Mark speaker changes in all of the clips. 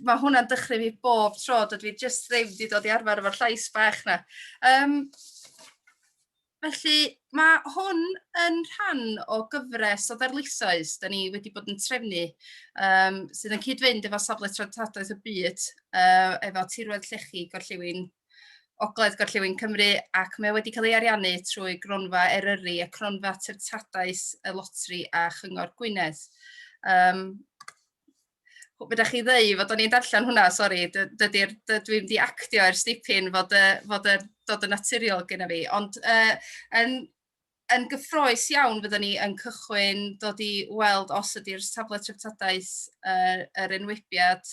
Speaker 1: mae hwnna'n dechrau fi bob tro, dwi just ddim wedi dod i arfer efo'r llais bach na. Felly, mae hwn yn rhan o gyfres o ddarlusoedd da ni wedi bod yn trefnu, sydd yn cyd-fynd efo safle traftadaeth y byd, efo tirwedd llechi Gorllewin Ogledd Gorllewin Cymru, ac mae wedi cael ei ariannu trwy Gronfa Eryri a Cronfa Treftadaeth y Lotri a Chyngor Gwynedd. Be da chi ddeu fod o'n i'n darllen hwnna, sori, dwi'n mynd i actio ers dipyn fod dod yn naturiol gyda fi, ond yn gyffroes iawn fyddwn ni yn cychwyn dod i weld os ydy'r safle treftadaeth yr enwebiad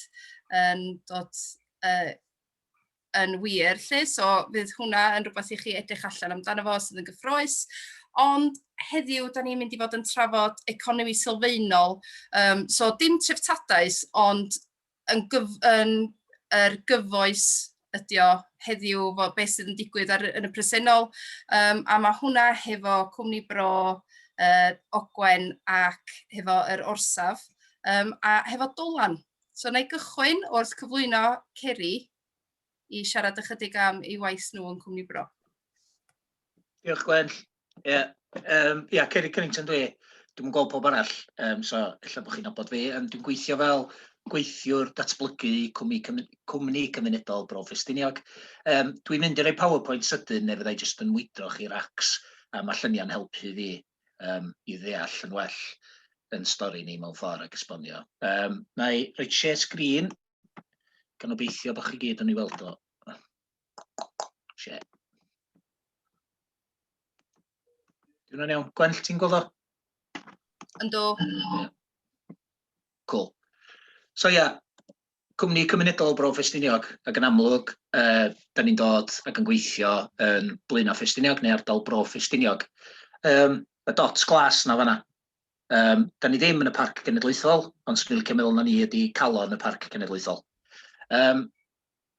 Speaker 1: yn dod yn wir, lle, so fydd hwnna yn rhywbeth i chi edrych allan amdano fo sydd yn gyffroes, ond heddiw da ni'n mynd i fod yn trafod economi sylfaenol, so dim treftadaeth, ond yr gyfoes ydi o heddiw fo beth sydd yn digwydd yn y presennol, a mae hwnna hefo Cwmni Bro Ogwen ac hefo yr Orsaf, a hefo Dolan. So na i gychwyn wrth cyflwyno Ceri i siarad ychydig am ei waith nhw yn Cwmni Bro.
Speaker 2: Diolch Gwen. Ceri Cunnington dwi'n gweld pob arall, so ella bod chi'n nabod fi. Dwi'n gweithio fel gweithiwr datblygu Cwmni Cymunedol Bro Ffestiniog. Dwi'n mynd i roi PowerPoint sydyn neu fyddai jyst yn mwydro chi'r racs, a mae lluniau'n helpu fi i ddeall yn well yn stori ni mewn ffordd ag esbonio. Na i roi share screen, gan obeithio bod chi gyd yn ei weld o. Share. Dwi'n yn iawn. Gwen, ti'n gweld o?
Speaker 1: Yndw.
Speaker 2: Cool. So Cwmni Cymunedol Bro Ffestiniog, ac yn amlwg, da ni'n dod ac yn gweithio yn Blaenau Ffestiniog neu ardal Bro Ffestiniog. Y dots glas na fanna. Da ni ddim yn y Parc Genedlaethol, ond swn i'n licio meddwl na ni ydi calon y Parc Genedlaethol.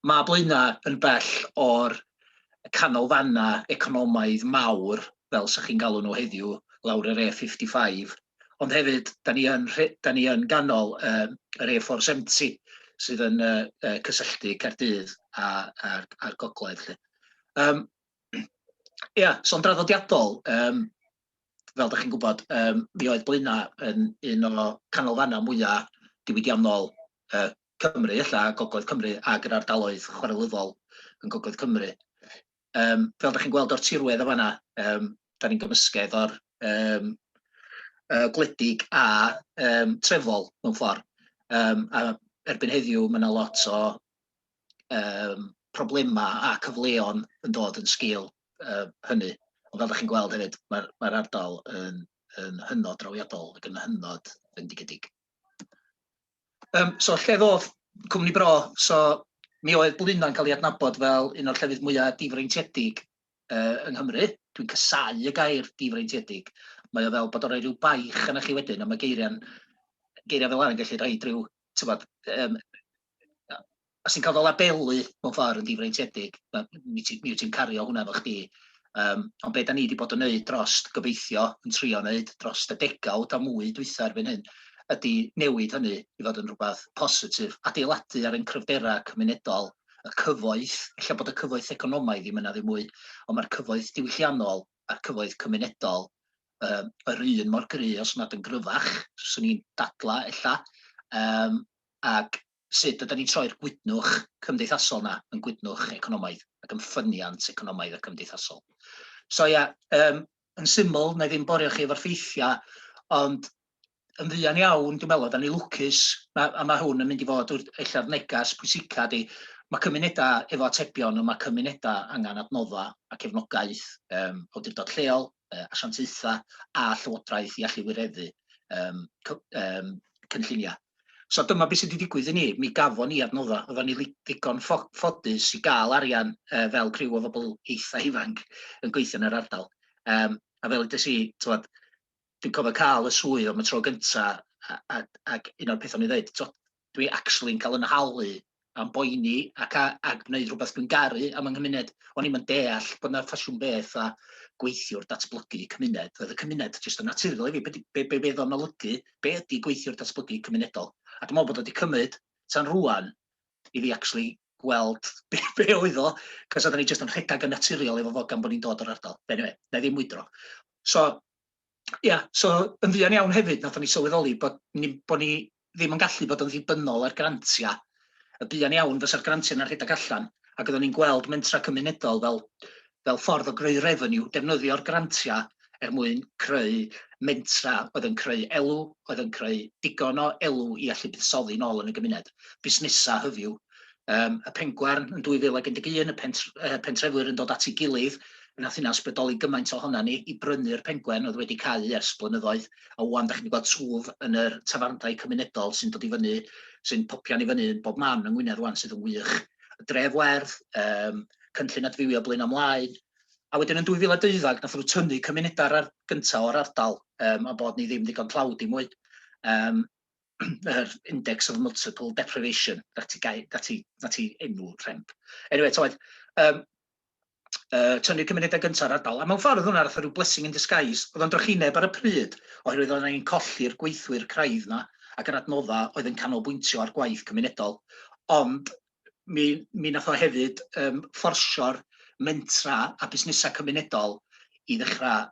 Speaker 2: Mae Blaenau yn bell o'r canolfanna economaidd mawr, fel sa chi'n galw nhw heddiw, lawr yr E55, ond hefyd, da ni yn ganol yr E470, sydd yn cysylltu Caerdydd a'r Gogledd. So'n draddodiadol, fel da chi'n gwybod, mi oedd Blaenau yn un o canolfanna mwyaf diwydiannol Cymru, Gogledd Cymru, ag yr ardaloedd chwarelyddol yn Gogledd Cymru. Fel da chi'n gweld o'r tirwedd o fanna, da ni'n gymysgedd o'r gwledig a trefol mewn ffordd. A erbyn heddiw, mae yna lot o problemau a cyfleon yn dod yn sgil hynny. Ond fel da chi'n gweld hefyd, mae'r ardal yn hynod drawiadol ac yn hynod fendigedig. So lle ddodd Cwmni Bro, so mi oedd Blaenau'n cael ei adnabod fel un o'r llefydd mwyaf difreintiedig yng Nghymru. Dwi'n casau y gair difreintiedig. Mae o fel bod o'n rhoi rhyw baich yna chi wedyn, a mae geiriau fel yna'n gallu rhoi rhyw, os ti'n cael o labelu mewn ffordd yn difreintiedig, mi ti'n cario hwnna efo chdi. Ond be da ni wedi bod yn neud gobeithio yn trio neud dros y degawd a mwy dwytha erbyn hyn, ydy newid hynny i fod yn rhywbeth positif, adeiladu ar ein cryfderau cymunedol, y cyfoeth, ella bod y cyfoeth economaidd ddim yna ddim mwy, ond mae'r cyfoeth diwylliannol a'r cyfoeth cymunedol yr un mor gry os nad yn gryfach, swn ni'n dadla ella, ac sut ydyn ni'n troi'r gwydnwch cymdeithasol na yn gwydnwch economaidd ac yn ffyniant economaidd a cymdeithasol. So yn syml, na i ddim borio chi efo'r ffeithiau, ond yn fuan iawn, dwi'n meddwl, da ni lwcus, a mae hwn yn mynd i fod ella'r negas pwysica di, mae cymunedau efo atebion, mae cymunedau angen adnodda a cefnogaeth awdurdod lleol, asiantaetha a llywodraeth i allu wireddu cynlluniau. So dyma beth sydd wedi digwydd i ni, mi gafon ni adnodda, oedden ni ddigon ffodus i gael arian fel criw o bobl eitha ifanc yn gweithio yn yr ardal. A fel ydys i, dwi'n cofio cael y swydd am y tro gyntaf, ac un o'r pethau ni ddweud, dwi actually'n cael yn halu am boeni ac gwneud rhywbeth dwi'n garu am yng nghymuned. O'n i'm yn deall bod yna ffasiwn beth a gweithiwr datblygu cymuned. Oedd y cymuned jyst yn naturiol i fi, be oedd o'n olygu, be ydy gweithiwr datblygu cymunedol. A dwi'n meddwl bod o wedi cymryd Tan rwan, I fi actually gweld be oedd o, cos oedden ni jyst yn rhedag yn naturiol efo fo gan bod ni'n dod o'r ardal. Anyway, na ddim mwydro. So yn fuan iawn hefyd, nath ni sylweddoli bod ni ddim yn gallu bod yn ddibynnol ar grantia. Y buan iawn fysa'r grantia na'r rhedag allan, ac oedden ni'n gweld mentra cymunedol fel ffordd o greu revenue, defnyddio'r grantia mwyn creu mentra oedd yn creu elw, oedd yn creu digon o elw I allu buddsoddi nôl yn y gymuned. Busnesa hyfyw. Y Pengwern yn 2011, y pentrefwyr yn dod at ei gilydd, nath hynna sbedoli gymaint ohona ni I brynu'r Pengwern oedd wedi cau ers blynyddoedd, a wan da chi'n gweld twf yn yr tafarndai cymunedol sy'n dod I fyny, sy'n popian I fyny yn bob man yng Ngwynedd wan sydd yn wych. Y Dref Werdd, cynllun adfywio blaen ymlaen, a wedyn yn 2012 nath nhw tynnu cymunedau'r gyntaf o'r ardal, a bod ni ddim digon tlawd I mwy. Yr index of multiple deprivation, dati enw rhemp. Anyway, tynnu cymunedau gyntaf ardal, a mewn ffordd hwnna rath rhyw blessing in disguise, oedd o'n drychineb ar y pryd, oherwydd oedd ni'n colli'r gweithwyr craidd na, ac yr adnodda oedd yn canolbwyntio ar gwaith cymunedol. Ond mi nath o hefyd fforsio'r mentra a busnesau cymunedol I ddechrau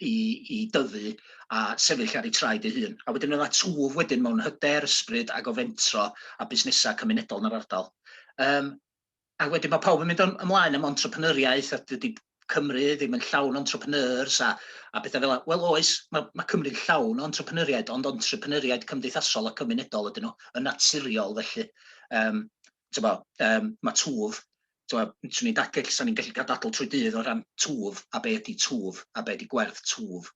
Speaker 2: I dyfu a sefyll ar ei traed ei hun. A wedyn oedd twf wedyn mewn hyder, ysbryd ac o fentro a busnesau cymunedol yn yr ardal. A wedyn mae pawb yn mynd ymlaen am entrepreneuriaeth, a dydy Cymru ddim yn llawn entrepreneurs a bethau fel yna. Wel oes, mae Cymru'n llawn o entrepreneuriaid, ond entrepreneuriaid cymdeithasol a cymunedol ydyn nhw, yn naturiol felly. Mae twf, swn i'n dagell sa'n ni'n gallu cael dadl trwy dydd o ran twf, a be ydi twf, a be ydi gwerth twf.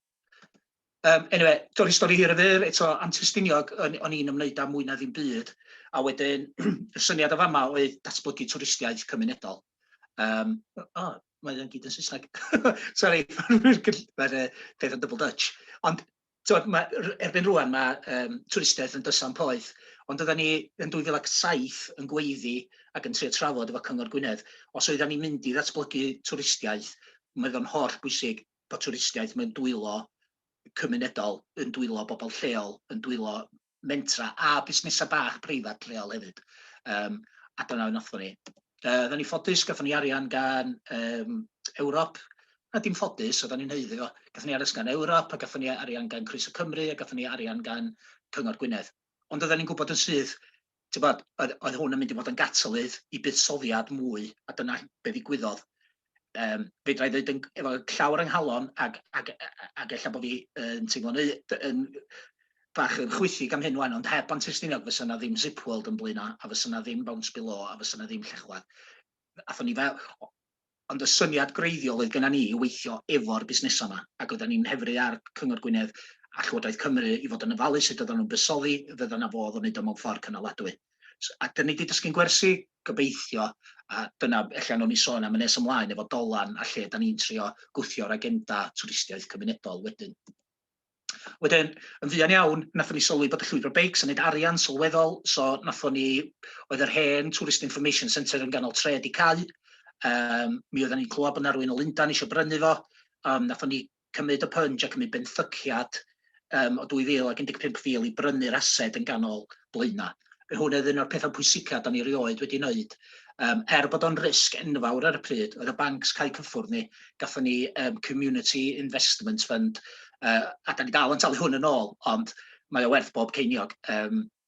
Speaker 2: Anyway, dod I stori hir y fyr, eto Ffestiniog, o'n i'n ymwneud â mwy na ddim byd, a wedyn, y syniad o fama oedd datblygu twristiaeth cymunedol. Mae yn gyd yn Saesneg. Sorry, mae'r peth yn double Dutch. Ond erbyn rwan mae twristiaeth yn dysan poeth, ond oedden ni yn 2007 yn gweiddi ac yn trio trafod efo Cyngor Gwynedd, os oedden ni'n mynd I ddatblygu twristiaeth, mae o'n holl bwysig bod twristiaeth mewn dwylo cymunedol, yn dwylo bobl lleol, yn dwylo mentra a busnesau bach preifat lleol hefyd. A dyna wnaethon ni. Oedden ni ffodus, gathon ni arian gan Ewrop, a dim ffodus, oedden ni'n heiddi o. Gathon ni arian gan Ewrop, a gathon ni arian gan Croeso Cymru, a gathon ni arian gan Cyngor Gwynedd. Ond oedden ni'n gwybod yn sydd, oedd hwn yn mynd I fod yn gatalydd I buddsoddiad mwy, a dyna be ddigwyddodd. Fedra I ddweud efo llawr yng nghalon ac ella bod fi yn teimlo'n bach yn chwythig am hyn wan, ond heb Ffestiniog fysa na ddim Zip World yn blaena, a fysa na ddim Bounce Below, a fysa na ddim Llechwedd. Ond y syniad greiddiol oedd gyda ni I weithio efo'r busnesau yma, ac oedden ni'n hefru ar Cyngor Gwynedd a Llywodraeth Cymru I fod yn ofalus sut oedden nhw'n buddsoddi, fydda na fodd o wneud o mewn ffordd cynaladwy. A dyna ni wedi dysgu'n gwersi, gobeithio, a dyna ella nhw'n I sôn am y nes ymlaen efo Dolan a lle da ni'n trio gwthio'r agenda twristiaeth cymunedol wedyn. Wedyn, yn fuan iawn, nathon ni sylwi bod y llwybr beics yn neud arian sylweddol, so oedd yr hen Tourist Information Centre yn ganol tre di cau. Mi oedden ni'n clywed bod na rywun o Lundan eisiau brynu fo. Nathon ni cymryd y punch a cymryd benthyciad o 2015 I brynu'r ased yn ganol Blaena. Hwn oedd un o'r pethau pwysica da ni rioed wedi wneud. Bod o'n risg enfawr ar y pryd, oedd y bancs cael cyffwrdd ni, gathon ni Community Investment Fund, a da ni dal yn talu hwn yn ôl, ond mae o werth bob ceiniog.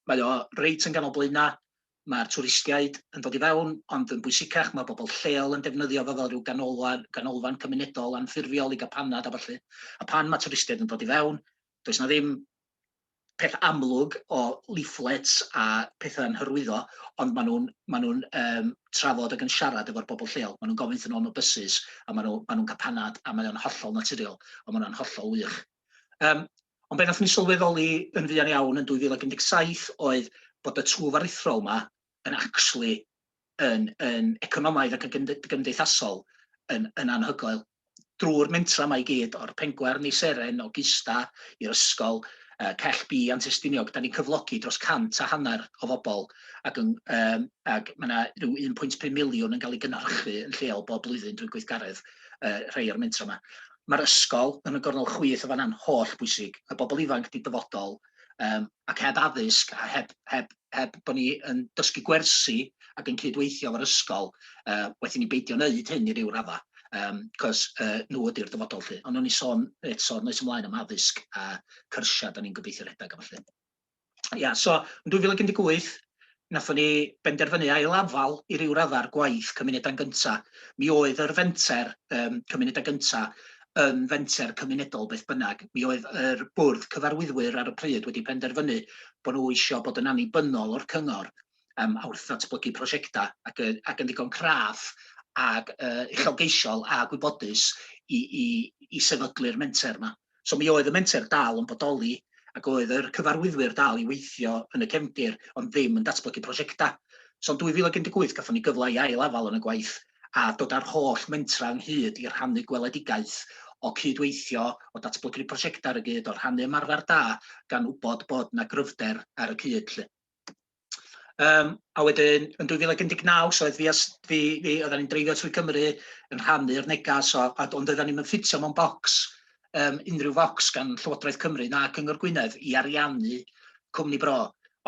Speaker 2: Mae o reit yn ganol Blaena, mae'r twristiaid yn dod I fewn, ond yn bwysicach mae bobl lleol yn defnyddio fo fel rhyw ganolfan cymunedol anffurfiol I gael panad a falle. A pan mae twristiaid yn dod I fewn, does na ddim peth amlwg o leaflets a pethau yn hyrwyddo, ond maen nhw'n trafod ac yn siarad efo'r bobl lleol. Maen nhw'n gofyn iddyn nhw'n o buses, a maen nhw'n cael panad, a maen nhw'n hollol naturiol, a maen nhw'n hollol wych. Ond be nath ni sylweddoli yn fuan iawn yn 2017 oedd bod y twf aruthrol yma yn actually yn economaidd ac yn gymdeithasol yn anhygoel. Drwy'r mentra yma I gyd, o'r Pengwern I Seren, o Gista i'r ysgol, Cell B Ffestiniog, da ni'n cyflogi dros 150 o bobl ac mae yna rhyw 1.5 miliwn yn cael ei gynhyrchu yn lleol bob blwyddyn drwy gweithgaredd rhai o'r mentra yma. Mae'r ysgol yn y gornol chwith o fanna'n holl bwysig, y bobl ifanc di dyfodol, ac heb addysg, a heb bod ni yn dysgu gwersi ac yn cydweithio efo'r ysgol, wedyn ni beidio wneud hyn i ryw radda, cos nhw ydy'r dyfodol lly. Ond o'n i sôn eto, nes ymlaen am addysg a cyrsiad, da ni'n gobeithio rhedeg am felly. Ia, so, yn 2018, nathon ni benderfynu ailafal i ryw radda'r gwaith cymunedau'n gynta. Mi oedd yr fenter cymunedau gynta yn fenter cymunedol beth bynnag. Mi oedd yr bwrdd cyfarwyddwyr ar y pryd wedi penderfynu bod nhw eisiau bod yn annibynnol o'r cyngor a wrth ddatblygu prosiectau ac yn ddigon craff ac uchelgeisiol a gwybodus i sefydlu'r menter yma. So mi oedd y menter dal yn bodoli ac oedd yr cyfarwyddwyr dal i weithio yn y cefndir ond ddim yn datblygu prosiectau. So yn 2018 gathon ni gyfle i ailafal yn y gwaith a dod â'r holl mentra ynghyd i rhannu gweledigaeth o cydweithio, o datblygu prosiectau ar y gyd, o rhannu ymarfer da gan wybod bod yna gryfder ar y cyd lly. A wedyn, yn 2019, so oedden ni'n dreifio trwy Cymru yn rhannu'r negas, ond oedden ni'n ffitio mewn bocs, unrhyw focs gan Llywodraeth Cymru na Cyngor Gwynedd i ariannu Cwmni Bro.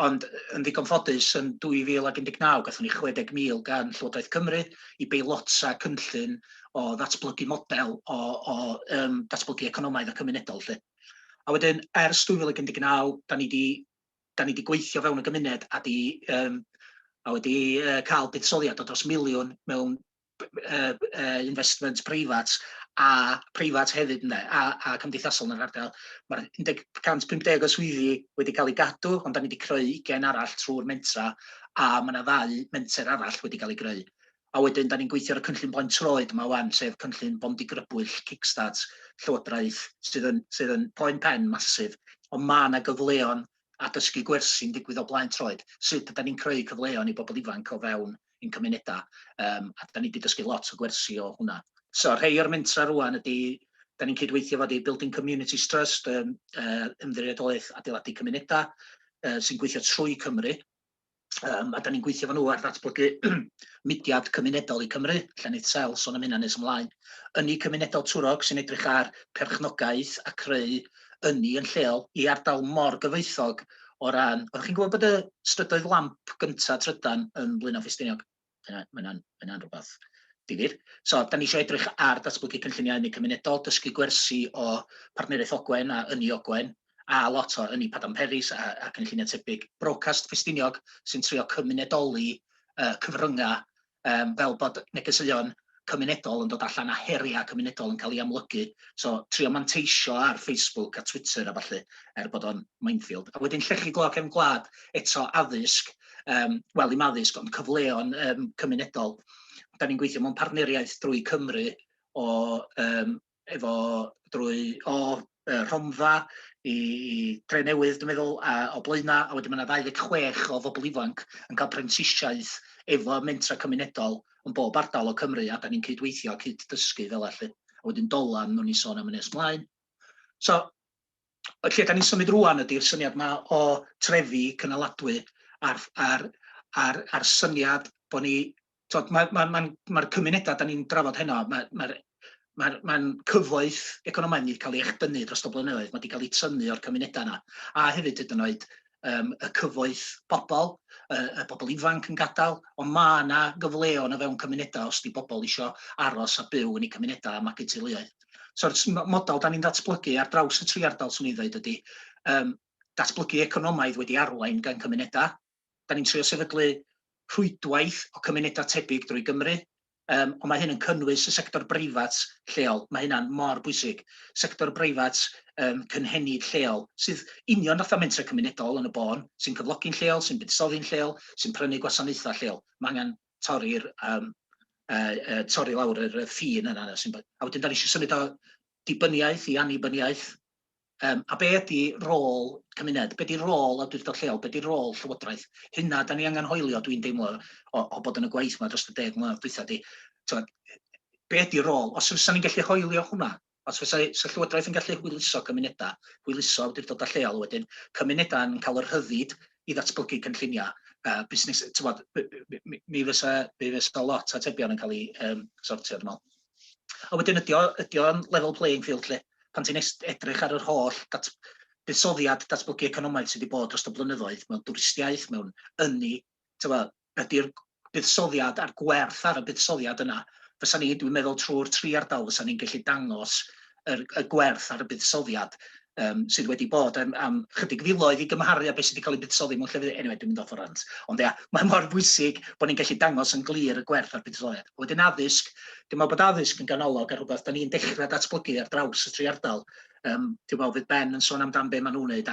Speaker 2: Ond yn ddigon ffodus, yn 2019, gathon ni 60,000 gan Llywodraeth Cymru i beilota cynllun o ddatblygu model o datblygu economaidd a cymunedol lly. A wedyn, ers 2019, da ni di gweithio fewn y gymuned a wedi cael buddsoddiad o dros miliwn mewn investment preifat a preifat hefyd a cymdeithasol yn yr ardal. Mae'r 150 o swyddi wedi cael ei gadw, ond da ni wedi creu 20 arall trwy'r mentra a mae yna 2 menter arall wedi cael ei greu. A wedyn, da ni'n gweithio ar y cynllun blaen troed yma wan, sef cynllun bondi grybwyll kickstart Llywodraeth sydd yn poen pen masif, ond mae yna gyfleon a dysgu gwersi'n digwydd o blaen troed. Sut ydym ni'n creu cyfleon i bobl ifanc o fewn i'n cymunedau, a da ni wedi dysgu lot o gwersi o hwnna. So, rhai o'r mentra rwan ydy, da ni'n cydweithio fod i Building Communities Trust, ymddiriedolaeth adeiladu cymunedau, sy'n gweithio trwy Cymru, a da ni'n gweithio fo nhw ar ddatblygu mudiad cymunedol i Cymru, Llanedd Sel, sôn am hynna nes ymlaen, ynni cymunedol Twrog sy'n edrych ar perchnogaeth a creu ynni yn lleol i ardal mor gyfoethog o ran, oeddech chi'n gwybod bod y strydoedd lamp gynta trydan yn Cwmni Ffestiniog? Mae hynna'n rhywbeth difyr. So, da ni eisiau edrych ar datblygu cynlluniau ynni cymunedol, dysgu gwersi o Partneriaeth Ogwen a ynni Ogwen, a lot o ynni Padam Peris a cynlluniau tebyg. Brocast Ffestiniog sy'n trio cymunedoli cyfryngau fel bod negeseuon cymunedol yn dod allan a heriau cymunedol yn cael ei amlygu. So, trio manteisio ar Facebook a Twitter a falle bod o'n minefield. A wedyn llechi glog cefn gwlad eto addysg, wel ddim addysg ond cyfleon cymunedol. Da ni'n gweithio mewn partneriaeth drwy Cymru o Rhondda i Drenewydd, dwi'n meddwl, o Blaena, a wedyn mae yna 26 o bobl ifanc yn cael prentisiaeth efo mentra cymunedol yn bob ardal o Cymru, a da ni'n cydweithio a cyd-dysgu fel allu. A wedyn Dolan, nhw'n i sôn am nes ymlaen. So, lle da ni'n symud rwan ydy'r syniad yma o trefi cynaladwy a'r syniad bod ni, mae'r cymunedau da ni'n drafod heno, mae'n cyfoeth economaidd wedi cael ei echdynnu dros y blynyddoedd, mae wedi cael ei tynnu o'r cymunedau yna, a hefyd hyd yn oed y cyfoeth bobl, y bobl ifanc yn gadael, ond mae yna gyfleon o fewn cymunedau os di bobl eisiau aros a byw yn eu cymunedau a magu teuluoedd. So'r model da ni'n datblygu ar draws y 3 ardal swn i ddweud ydy datblygu economaidd wedi arwain gan cymunedau. Da ni'n trio sefydlu rhwydwaith o cymunedau tebyg drwy Gymru, ond mae hyn yn cynnwys y sector breifat lleol. Mae hynna'n mor bwysig. Sector breifat cynhenid lleol, sydd union fatha mentra cymunedol yn y bon, sy'n cyflogi'n lleol, sy'n buddsoddi'n lleol, sy'n prynu gwasanaethau lleol. Mae angen torri lawr yr ffin yna. A wedyn da ni eisiau symud o dibyniaeth i annibyniaeth. A be ydy rôl cymuned? Be ydy rôl awdurdod lleol? Be ydy rôl Llywodraeth? Hynna da ni angen hoelio, dwi'n deimlo, o bod yn y gwaith yma dros y 10 mlynedd dwytha di. Be ydy rôl? Os fysa ni'n gallu hoelio hwnna, os fysa Llywodraeth yn gallu hwyluso cymunedau, hwyluso awdurdod lleol wedyn, cymunedau yn cael yr rhyddid i ddatblygu cynlluniau busnes, mi fysa lot o atebion yn cael ei sortio, dwi'n meddwl. A wedyn ydy o'n level playing field lle, pan ti'n edrych ar yr holl buddsoddiad datblygu economaidd sydd wedi bod dros y blynyddoedd mewn dwristiaeth, mewn ynni, ydy'r buddsoddiad a'r gwerth ar y buddsoddiad yna. Fysa ni, dwi'n meddwl trwy'r tri ardal, fysa ni'n gallu dangos y gwerth ar y buddsoddiad sydd wedi bod am chydig filoedd i gymharu a beth sydd wedi cael ei buddsoddi mewn llefydd. Anyway, dwi'n mynd off o rant. Ond ia, mae mor bwysig bod ni'n gallu dangos yn glir y gwerth ar buddsoddiad. Wedyn addysg, dwi'n meddwl bod addysg yn ganolog ar rhywbeth da ni'n dechrau datblygu ar draws y tri ardal. Dwi'n meddwl fydd Ben yn sôn amdan be maen nhw'n wneud,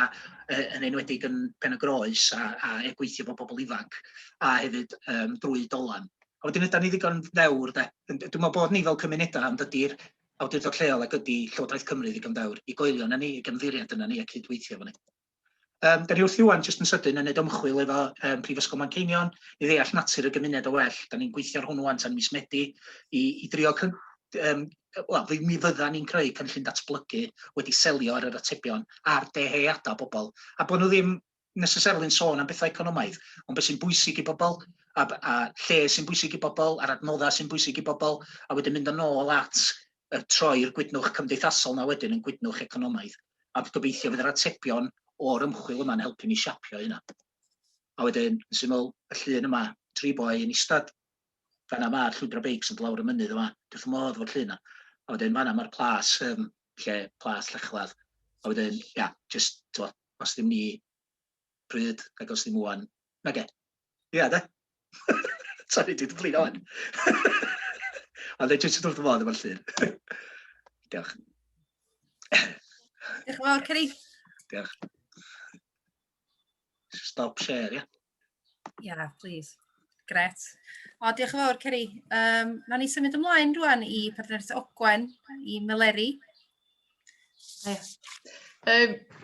Speaker 2: yn enwedig yn Pen y Groes a gweithio efo bobl ifanc, a hefyd drwy Dolan. A wedyn ydyn ni ddigon ddewr, dwi'n meddwl bod ni fel cymunedau am dydy'r awdurdod lleol ac ydy Llywodraeth Cymru ddigon ddewr i goelio yna ni, i gymddiriad yna ni a cydweithio efo ni. Da ni wrth iwan, jyst yn sydyn, yn neud ymchwil efo Prifysgol Manceinion i ddeall natur y gymuned o well. Da ni'n gweithio ar hwnnw wan tan mis Medi i drio mi fydda ni'n creu cynllun datblygu wedi selio ar yr atebion a'r deheuadau bobl. A bod nhw ddim necessarily sôn am bethau economaidd, ond beth sy'n bwysig i bobl, a lle sy'n bwysig i bobl, a'r adnoddau sy'n bwysig i bobl, a wedyn mynd yn ôl at troi'r gwydnwch cymdeithasol na wedyn yn gwydnwch economaidd. A gobeithio fydd yr atebion o'r ymchwil yma'n helpu ni siapio hynna. A wedyn, yn syml, y llun yma, 3 boi yn istad. Fan'na mae'r llwybr beics yn lawr y mynydd yma. Dwi'n modd fo'r llun yna. A wedyn, fan'na mae'r plas, plas Llechladd. A wedyn, ia, just, os ddim ni pryd, ac os ddim wan, na ge. Ia, de? Sorry, dwi'n blin o'n. Ond jyst wrth y modd efo'r llun. Diolch.
Speaker 1: Diolch yn fawr, Ceri.
Speaker 2: Diolch. Stop share, ia?
Speaker 1: Ia, please. Gret. O, diolch yn fawr, Ceri. Na ni symud ymlaen rwan i Partneriaeth Ogwen, i Meleri.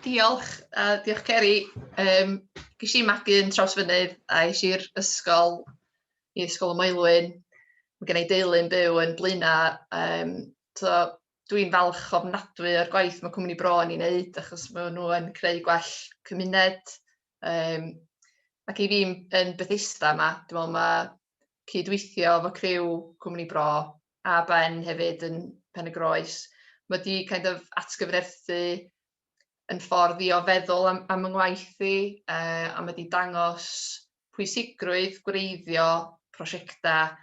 Speaker 3: Diolch, diolch Ceri. Ges i magu yn Trawsfynydd a es i'r ysgol, i ysgol y Moelwyn. Mae gen i deulu'n byw yn Blaena. Dwi'n falch ofnadwy o'r gwaith mae Cwmni Bro yn ei wneud, achos mae nhw yn creu gwell cymuned. Ac i fi yn Bethesda yma, dwi'n meddwl mae cydweithio efo criw Cwmni Bro a Ben hefyd yn Pen y Groes. Mae wedi kind of atgyfnerthu yn ffordd i o feddwl am yng ngwaith i, a mae wedi dangos pwysigrwydd gwreiddio prosiectau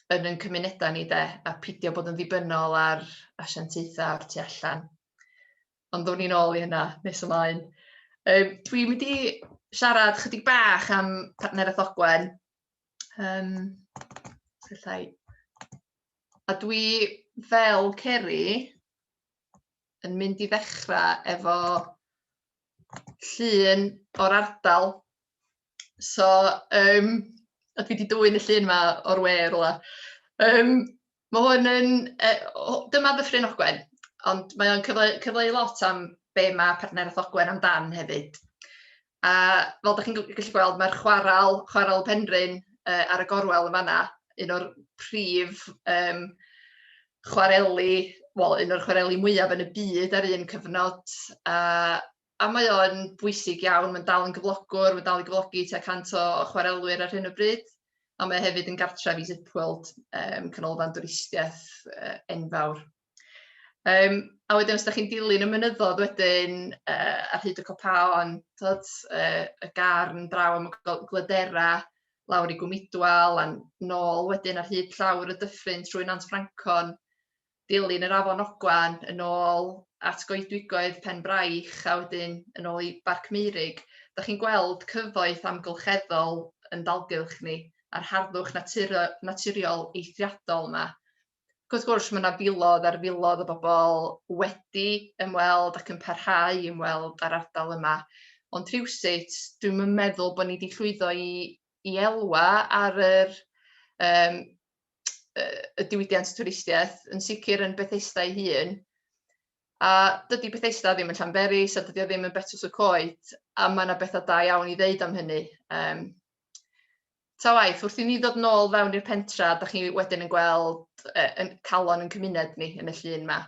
Speaker 3: yn cymunedau ni de, a peidio bod yn ddibynnol ar asiantaethau o'r tu allan. Ond ddown ni nôl i hynna nes ymlaen. Dwi'n mynd i siarad chydig bach am Partneriaeth Ogwen. A dwi fel Ceri yn mynd i ddechrau efo llun o'r ardal. So, a dwi wedi dwyn y llun yma o'r we rwla. Mae hwn yn, dyma Dyffryn Ogwen, ond mae o'n cyfleu lot am be mae Partneriaeth Ogwen amdan hefyd. A fel da chi'n gallu gweld, mae'r chwarel Penrhyn ar y gorwel yn fanna, un o'r prif chwareli, un o'r chwareli mwyaf yn y byd ar un cyfnod. A mae o'n bwysig iawn, mae'n dal yn gyflogwr, mae'n dal i gyflogi tua 100 o chwarelwyr ar hyn o bryd. A mae hefyd yn gartref i Zipworld, canolfan dwristiaeth enfawr. A wedyn, os da chi'n dilyn y mynyddodd wedyn ar hyd y copaon, y garn draw am y glydera, lawr i Gwmidwal, a nôl wedyn ar hyd llawr y Dyffryn trwy Nant Francon, dilyn yr Afon Ogwen, yn ôl at goedwigoedd Pen Braich, a wedyn yn ôl i Barc Meurig. Da chi'n gweld cyfoeth amgylcheddol yn dalgylch ni, a'r harddwch naturiol eithriadol yma. Wrth gwrs, mae yna filodd ar filodd o bobl wedi ymweld ac yn parhau ymweld ar ardal yma. Ond rhywsut, dwi'n meddwl bod ni wedi llwyddo i elwa ar y diwydiant twristiaeth, yn sicr yn Bethesda ei hun. A dydy Bethesda ddim yn Llanberis, a dydy o ddim yn Betws y Coed, a mae yna bethau da iawn i ddeud am hynny. Ta waith, wrth i ni ddod nôl fewn i'r pentra, da chi wedyn yn gweld calon yn cymuned ni yn y llun yma.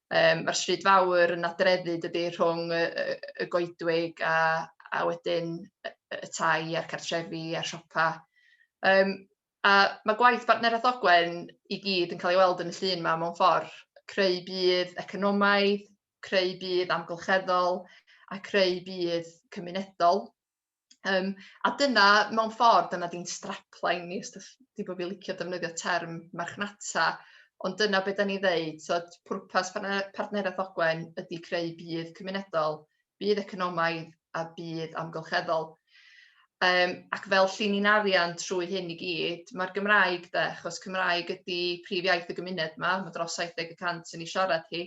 Speaker 3: Mae'r stryd fawr yn adreddu dydy rhwng y goedwig a wedyn y tai a'r cartrefi a'r siopa. A mae gwaith Partneriaeth Ogwen i gyd yn cael ei weld yn y llun yma mewn ffordd. Creu bydd economaidd, creu bydd amgylcheddol, a creu byd cymunedol. A dyna, mewn ffordd, dyna di'n strapline ni, di bod fi licio defnyddio term marchnata, ond dyna beth da ni ddeud. So, pwrpas Partneriaeth Ogwen ydy creu byd cymunedol, byd economaidd a byd amgylcheddol. Ac fel llun i'n arian trwy hyn i gyd, mae'r Gymraeg, achos Cymraeg ydy prif iaith y gymuned yma, mae dros 70% yn ei siarad hi,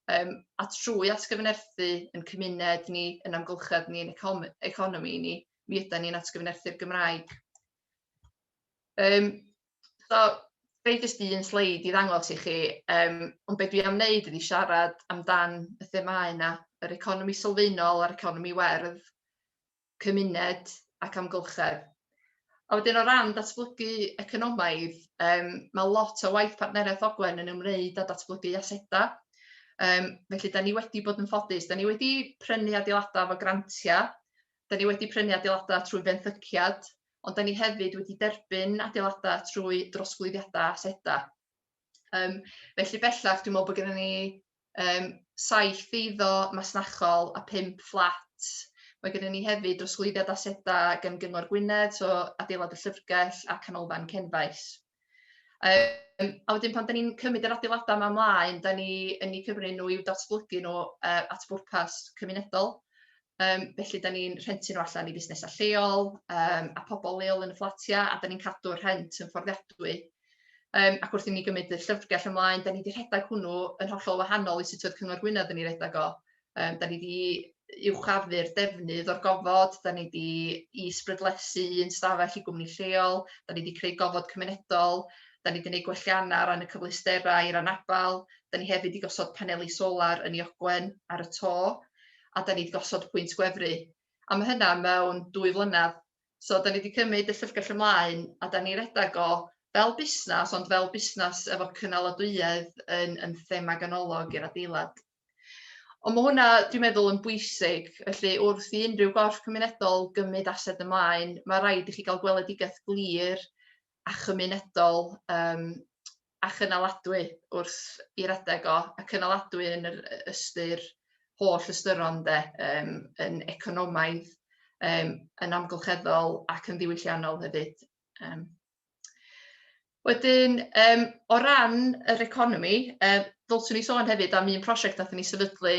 Speaker 3: a trwy atgyfnerthu yn cymuned ni, yn amgylchedd ni, yn economi ni, mi ydyn ni'n atgyfnerthu'r Gymraeg. So, fe jyst un sleid i ddangos i chi, ond beth dwi am wneud ydy siarad amdan y themau yna, yr economi sylfaenol a'r economi werdd, cymuned ac amgylchedd. A wedyn o ran datblygu economaidd, mae lot o waith Partneriaeth Ogwen yn ymwneud â datblygu asedau. Felly, da ni wedi bod yn ffodus. Da ni wedi prynu adeiladau efo grantiau, da ni wedi prynu adeiladau trwy fenthyciad, ond da ni hefyd wedi derbyn adeiladau trwy drosglwyddiadau asedau. Felly bellach, dwi'n meddwl bod gennym ni 7 eiddo masnachol a 5 fflat. Mae gennym ni hefyd drosglwyddiad asedau gan Gyngor Gwynedd, so adeilad y llyfrgell a canolfan Cenfais. A wedyn pan da ni'n cymryd yr adeiladau yma ymlaen, da ni yn eu cyfri nhw i'w datblygu nhw at bwrpas cymunedol. Felly da ni'n rhentu nhw allan i busnesau lleol a pobl leol yn y fflatiau, a da ni'n cadw'r rhent yn fforddiadwy. Ac wrth i ni gymryd y llyfrgell ymlaen, da ni wedi rhedeg hwnnw yn hollol wahanol i sut oedd Cyngor Gwynedd yn ei rhedeg o. Da ni wedi uwchafu'r defnydd o'r gofod, da ni wedi isbrydlesu un stafell i gwmni lleol, da ni wedi creu gofod cymunedol, da ni wedi gwneud gwelliannau ar ran y cyfleusterau i'r anabl, da ni hefyd wedi gosod paneli solar yn ei Ogwen ar y to, a da ni wedi gosod pwynt gwefru. A mae hynna mewn 2 flynedd. So, da ni wedi cymryd y llyfrgell ymlaen, a da ni'n rhedeg o fel busnes, ond fel busnes efo cynaladwyedd yn thema ganolog i'r adeilad. Ond mae hwnna, dwi'n meddwl, yn bwysig. Felly, wrth i unrhyw gorff cymunedol gymryd ased ymlaen, mae rhaid i chi gael gweledigaeth glir a chymunedol a chynaladwy wrth i redeg o, a cynaladwy yn yr ystyr holl ystyron yn economaidd, yn amgylcheddol ac yn ddiwylliannol hefyd. Wedyn, o ran yr economi, ddylswn ni sôn hefyd am un prosiect nath ni sefydlu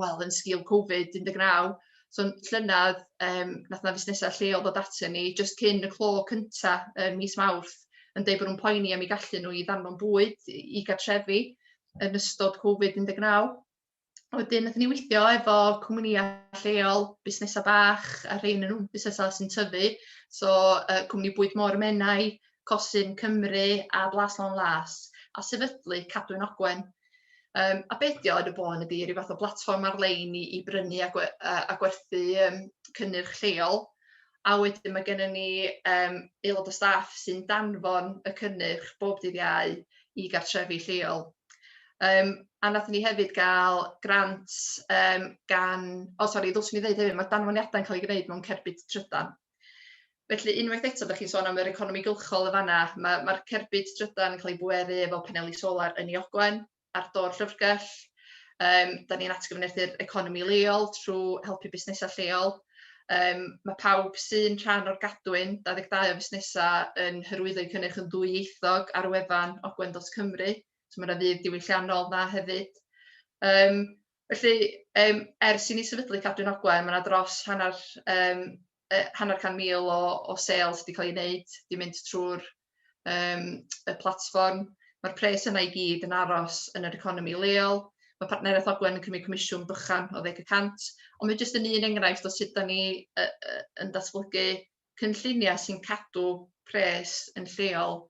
Speaker 3: yn sgil Covid-19. So, llynedd, nath na fusnesau lleol ddod ato ni, jyst cyn y clo cynta mis Mawrth, yn deud bod nhw'n poeni am eu gallu nhw i ddanfon bwyd i gartrefi yn ystod Covid-19. Wedyn, nath ni weithio efo cwmnïau lleol, busnesau bach, a rhain yn nhw, busnesau sy'n tyfu. So, Cwmni Bwyd Môr Menai, Cosyn Cymru a Blas Lawn Las, a sefydlu Cwmni Ogwen. A beth ydi o yn y bon ydy rhyw fath o blatfform ar-lein i brynu a gwerthu cynnyrch lleol. A wedyn mae gennym ni aelod o staff sy'n danfon y cynnyrch bob dydd Iau i gartrefi lleol. A nath ni hefyd gael grant ddylswn i ddeud hefyd, mae danfoniadau'n cael ei gwneud mewn cerbyd trydan. Felly, unwaith eto, ydych chi'n sôn am yr economi gylchol y fanna, mae'r cerbyd trydan yn cael ei bweru efo paneli solar yn ei Ogwen, ar do'r llyfrgell. Da ni'n atgyfnerthu'r economi leol trwy helpu busnesau lleol. Mae pawb sy'n rhan o'r gadwyn, 22 o busnesau yn hyrwyddo cynnyrch yn ddwyieithog ar wefan ogwen.cymru. So mae yna fydd diwylliannol na hefyd. Felly, ers i ni sefydlu Cwmni Ogwen, mae yna dros hanner 100,000 o sales wedi cael ei wneud, wedi mynd trwy'r y platfform. Mae'r pres yna i gyd yn aros yn yr economi leol. Mae Partneriaeth Ogwen yn cymryd comisiwn bychan o 10%, ond mae jyst yn un enghraifft o sut da ni yn datblygu cynlluniau sy'n cadw pres yn lleol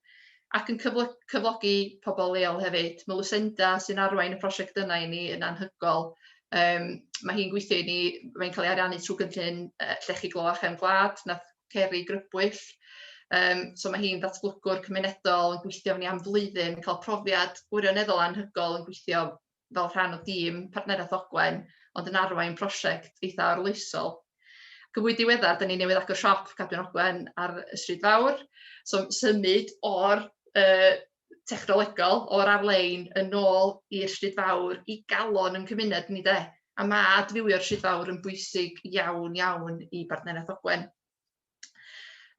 Speaker 3: ac yn cyflogi pobl leol hefyd. Mae Lucinda sy'n arwain y prosiect yna i ni yn anhygoel. Mae hi'n gweithio i ni, mae'n cael ei ariannu trwy gynllun llechi glo a chefn gwlad, nath Ceri Grybwyll. So mae hi'n ddatblygwr cymunedol, yn gweithio ni am flwyddyn, cael profiad gwirioneddol anhygoel yn gweithio fel rhan o dîm Partneriaeth Ogwen, ond yn arwain prosiect eitha arloesol. Fwy diweddar, da ni newydd agor siop Cwmni Ogwen ar y stryd fawr. So symud o'r technolegol, o'r ar-lein yn ôl i'r stryd fawr i galon yn cymuned ni de. A mae adfywio'r Rhydfawr yn bwysig iawn i Partneriaeth Ogwen.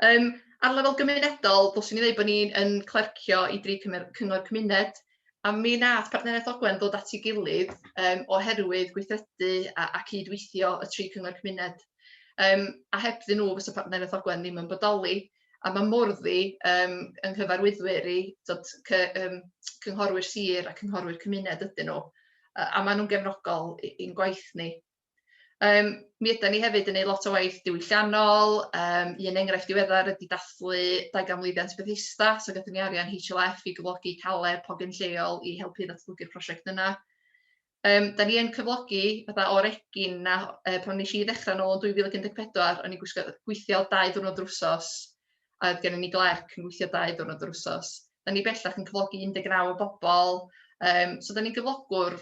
Speaker 3: Ar lefel gymunedol, dylswn i ddweud bod ni'n clercio i 3 cyngor cymuned, a mi nath Partneriaeth Ogwen ddod at ei gilydd oherwydd gweithredu a cydweithio y 3 cyngor cymuned. A hebddyn nhw fysa Partneriaeth Ogwen ddim yn bodoli, a mae mwrddi yng nghyfarwyddwyr i, cynghorwyr sir a cynghorwyr cymuned ydyn nhw, a maen nhw'n gefnogol i'n gwaith ni. Mi ydyn ni hefyd yn gwneud lot o waith diwylliannol, un enghraifft diweddar ydy dathlu 2 ganmlwyddiant Bethesda, so gathon ni arian HLF i gyflogi caleb hogyn lleol i helpu ddatblygu'r prosiect yna. Da ni yn cyflogi fatha o'r egin na pan nes i ddechrau nôl yn 2014, o'n i'n gweithio 2 diwrnod drwsos, a oedd gennym ni glerc yn gweithio 2 diwrnod drwsos. Da ni bellach yn cyflogi 19 o bobl, so da ni'n gyflogwr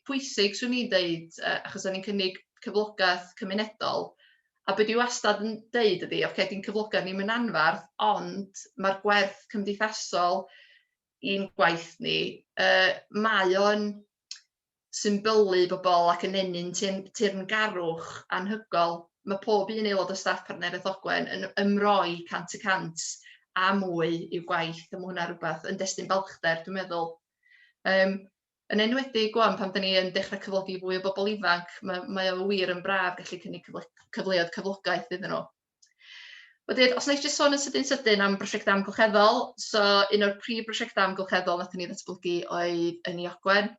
Speaker 3: pwysig, swn i'n deud, achos da ni'n cynnig cyflogaeth cymunedol, a beth dwi wastad yn deud ydy, oce, di'n cyflogaeth ni'n mynd anfarth, ond mae'r gwerth cymdeithasol i'n gwaith ni, mae o'n symbolu bobl ac yn enyn teyrngarwch anhygol. Mae pob un aelod o staff Partneriaeth Ogwen yn ymroi 100% a mwy i'w gwaith, a mae hwnna rhywbeth yn destun balchder, dwi'n meddwl. Yn enwedig gwan pan da ni yn dechrau cyflogi fwy o bobl ifanc, mae o wir yn braf gallu cynnig cyfleoedd cyflogaeth iddyn nhw. Wedyn, os wnaeth jyst sôn yn sydyn am brosiectau amgylcheddol, so un o'r prif brosiectau amgylcheddol nath ni ddatblygu oedd yn ei Ogwen.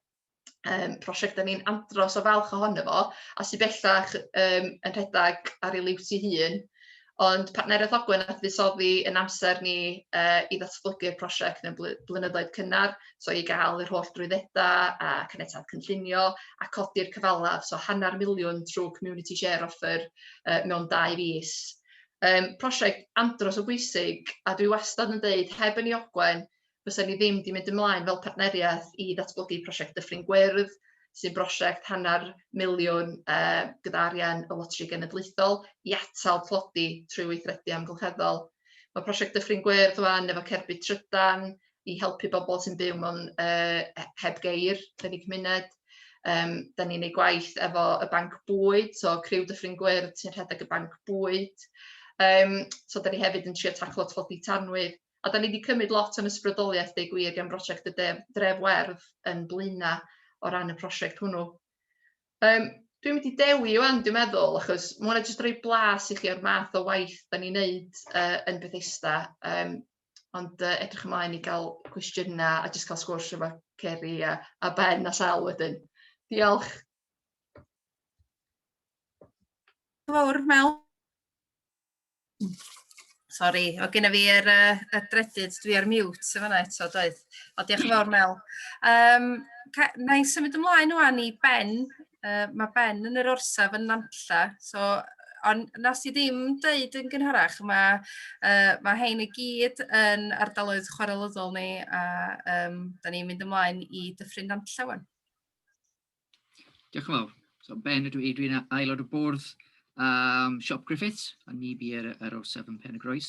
Speaker 3: Prosiect da ni'n andros o falch ohono fo, a sy'n bellach yn rhedag ar ei liwt ei hun, ond Partneriaeth Ogwen nath fuddsoddi yn amser ni i ddatblygu'r prosiect yn blynyddoedd cynnar, so i gael yr holl drwyddedau a caniatâd cynllunio a codi'r cyfalaf, so $500,000 trwy community share offer mewn 2 fis. Prosiect andros o bwysig, a dwi wastad yn deud, heb yn ei Ogwen, fysa ni ddim wedi mynd ymlaen fel partneriaeth i ddatblygu prosiect Dyffryn Gwyrdd, sy'n brosiect $100,000,000 gyda arian y Loteri Genedlaethol i atal tlodi trwy weithredu amgylcheddol. Mae prosiect Dyffryn Gwyrdd wan efo cerbyd trydan i helpu bobl sy'n byw mewn heb geir yn eu cymuned. Da ni'n ei gwaith efo y banc bwyd, so criw Dyffryn Gwyrdd sy'n rhedeg y banc bwyd. So da ni hefyd yn trio taclo tlodi tanwydd. A da ni wedi cymryd lot yn ysbrydoliaeth, deu gwir, gan brosiect y Dref Werdd yn Blaena o ran y prosiect hwnnw. Dwi'n mynd i dewi wan, dwi'n meddwl, achos mae hwnna jyst rhoi blas i chi o'r math o waith da ni'n neud yn Bethesda, ond edrych ymlaen i gael cwestiynau a jyst cael sgwrs efo Ceri a Ben a Sel wedyn. Diolch.
Speaker 1: Fawr, Mel. Sori, o gyda fi y dredyd, dwi ar mute efo eto, doedd. O, diolch yn fawr, Mel. Na i symud ymlaen wan i Ben. Mae Ben yn yr Orsaf yn Nantlla, so ond nas i ddim deud yn gynharach, mae hein i gyd yn ardaloedd chwarelyddol ni, a da ni'n mynd ymlaen i Dyffryn Nantlla wan.
Speaker 4: Diolch yn fawr. So Ben ydw i, dwi'n aelod o bwrdd Siop Griffiths, a ni bu yr Orsaf yn Pen-y-Groes.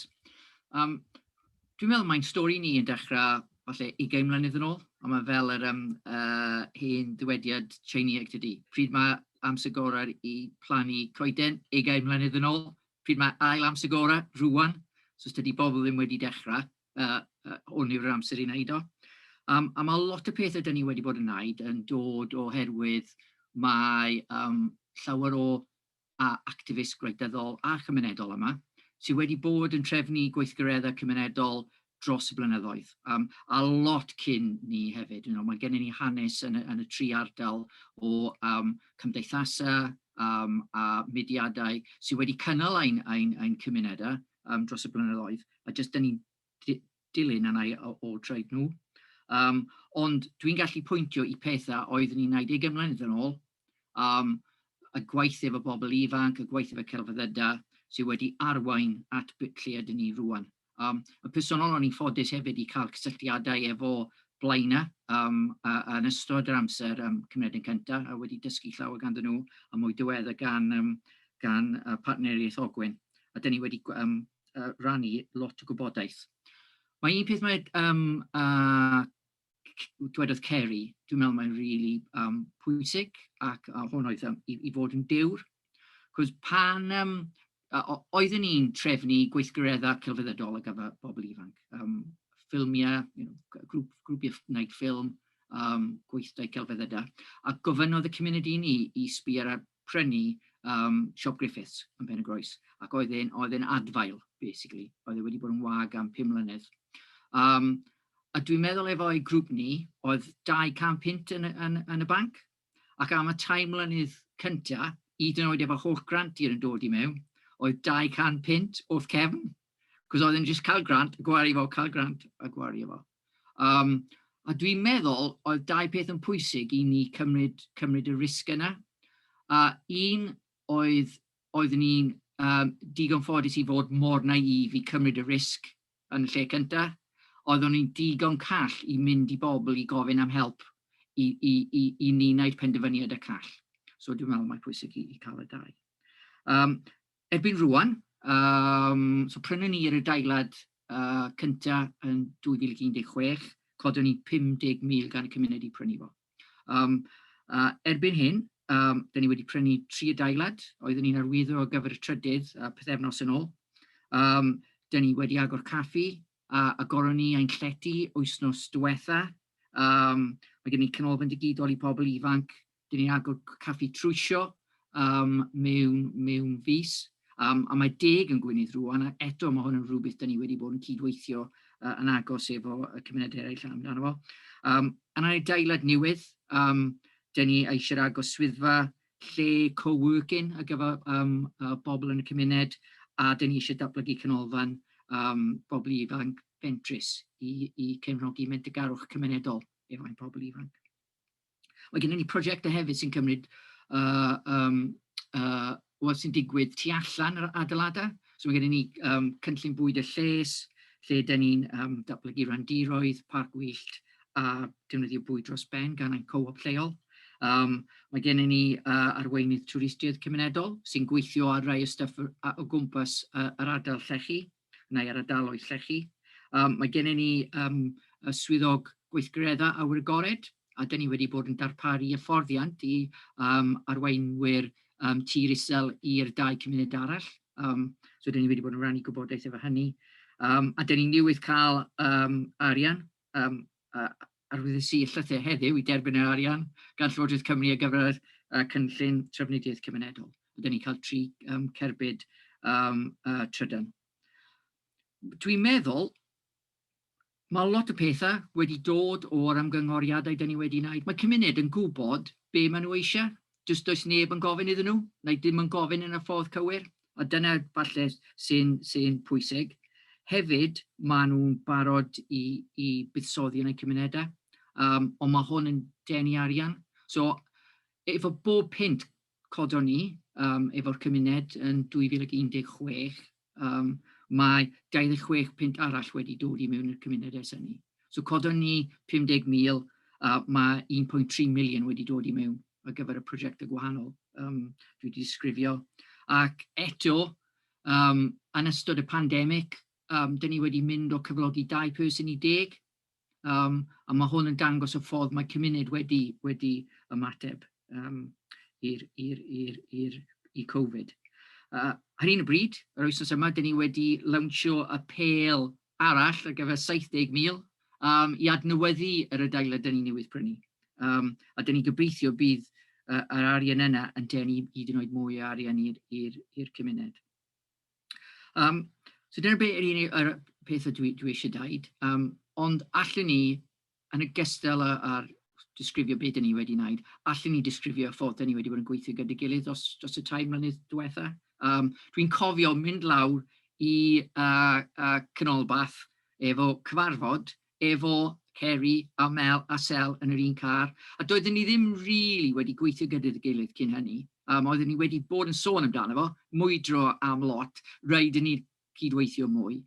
Speaker 4: Dwi'n meddwl mae'n stori ni yn dechrau falle 20 mlynedd yn ôl, a mae fel yr hen ddywediad Tsieinig tydi. Pryd mae amser gorau i plannu coeden 20 mlynedd yn ôl, pryd mae ail amser gorau rwan, so os dydi bobl ddim wedi dechrau, hwn yw'r amser i wneud o. A mae lot o pethau dyn ni wedi bod yn wneud yn dod oherwydd mae llawer o activist gwleidyddol a chymunedol yma, sydd wedi bod yn trefnu gweithgareddau cymunedol dros y blynyddoedd. A lot cyn ni hefyd. Mae gennym ni hanes yn y 3 ardal o cymdeithasau a mudiadau sydd wedi cynnal ein cymunedau dros y blynyddoedd. A jyst dyn ni'n dilyn yna o treid nhw. Ond dwi'n gallu pwyntio i pethau oeddwn ni'n gwneud 20 mlynedd yn ôl, y gwaith efo bobl ifanc, y gwaith efo celfyddydau sydd wedi arwain at lle ydyn ni rwan. Y personol o'n i'n ffodus hefyd i cael cysylltiadau efo Blaena yn ystod yr amser cymunedau cyntaf, a wedi dysgu llawer ganddyn nhw a mwy diweddar gan Partneriaeth Ogwen. A dyn ni wedi rannu lot o gwybodaeth. Mae un peth mae dwedodd Ceri, dwi'n meddwl mae'n really pwysig ac hwn oedd i fod yn dywr. Cos pan oeddwn ni'n trefnu gweithgareddau celfyddydol ar gyfer bobl ifanc, ffilmiau, grwpiau wneud ffilm, gweithdai celfyddydau, a gofynnodd y cymuned i ni i sbio ar prynu siop Griffiths yn Pen y Groes, ac oedd e'n adfail, basically, oedd e wedi bod yn wag am 5 mlynedd. A dwi'n meddwl efo'i grŵp ni, oedd 200 pint yn y banc, ac am y 2 mlynedd cyntaf, hyd yn oed efo holl grantiau yn dod i mewn, oedd 200 pint wrth cefn, cos oedd e'n just cael grant, gwario fo, cael grant, a gwario fo. A dwi'n meddwl oedd 2 peth yn pwysig i ni cymryd y risg yna. Un oedd ni'n digon ffodus i fod mor naif i cymryd y risg yn y lle cyntaf. Oeddwn ni'n digon call i mynd i bobl i gofyn am help i ni wneud penderfyniad y call. So dwi'n meddwl mae'n pwysig i cael y 2. Erbyn rwan, so prynu ni yr adeilad cyntaf yn 2016, codwn ni 50,000 gan y cymuned i prynu fo. Erbyn hyn, da ni wedi prynu 3 adeilad, oeddwn ni'n arwyddo ar gyfer y trydydd pythefnos yn ôl. Da ni wedi agor caffi, a goron ni ein llety wythnos diwetha. Mae gen i canolfan digidol i pobl ifanc. Da ni'n agor caffi trwysio mewn fis. A mae 10 yn Gwynedd rwan, a eto mae hwn yn rhywbeth da ni wedi bod yn cydweithio yn agos efo y cymuned eraill amdano fo. Yn adeilad newydd, da ni eisiau agos swyddfa, lle co-working ar gyfer bobl yn y cymuned, a da ni eisiau datblygu canolfan bobl ifanc fentrus i cefnogi mendigarwch cymunedol efo ein pobl ifanc. Mae gen i ni prosiectau hefyd sy'n cymryd sy'n digwydd tu allan yr adeiladau. So mae gen i ni cynllun bwyd y lles, lle da ni'n datblygu randiroedd, parc wyllt a defnyddio bwyd dros ben gan ein co-op lleol. Mae gen i ni arweinydd twristiaeth cymunedol sy'n gweithio ar rai o stuff o gwmpas yr ardal llechi, neu ar ardaloedd llechi. Mae gen i ni swyddog gweithgareddau awyr agored, a da ni wedi bod yn darparu hyfforddiant i arweinwyr tir isel i'r 2 cymuned arall. So da ni wedi bod yn rannu gwybodaeth efo hynny. A da ni newydd cael arian, arwyddosi y llythau heddiw i derbyn yr arian gan Llywodraeth Cymru ar gyfer cynllun trafnidiaeth cymunedol. Da ni'n cael 3 cerbyd trydan. Dwi'n meddwl, mae lot o pethau wedi dod o'r ymgynghoriadau da ni wedi wneud. Mae cymuned yn gwybod be maen nhw eisiau. Jyst does neb yn gofyn iddyn nhw, neu dim yn gofyn yn y ffordd cywir. A dyna falle sy'n pwysig. Hefyd, maen nhw'n barod i buddsoddi yn eu cymunedau, ond mae hwn yn denu arian. So, efo bob pint codon ni efo'r cymuned yn 2016, mae 26 pint arall wedi dod i mewn i'r cymuned ers hynny. So codon ni 50,000, mae 1.3 miliwn wedi dod i mewn ar gyfer y prosiectau gwahanol dwi wedi disgrifio. Ac eto, yn ystod y pandemig, da ni wedi mynd o cyflogi 2 person i 10, a mae hwn yn dangos y ffordd mae cymuned wedi ymateb i Covid. Ar un o bryd, yr wythnos yma, da ni wedi lawnsio y pêl arall ar gyfer 70,000 i adnewyddu yr adeilad da ni newydd prynu. A da ni gobeithio bydd yr arian yna yn denu hyd yn oed mwy o arian i'r cymuned. So dyna beth yw'r pethau dwi eisiau dweud. Ond allwn ni, yn ogystal â'r disgrifio beth da ni wedi wneud, allwn ni disgrifio y ffordd da ni wedi bod yn gweithio gyda'i gilydd dros y 2 mlynedd diwetha. Dwi'n cofio mynd lawr i canolbarth efo cyfarfod, efo Ceri a Mel a Sel yn yr un car, a doeddwn ni ddim really wedi gweithio gyda'i gilydd cyn hynny. Oeddwn ni wedi bod yn sôn amdano fo, mwydro am lot, rhaid i ni cydweithio mwy.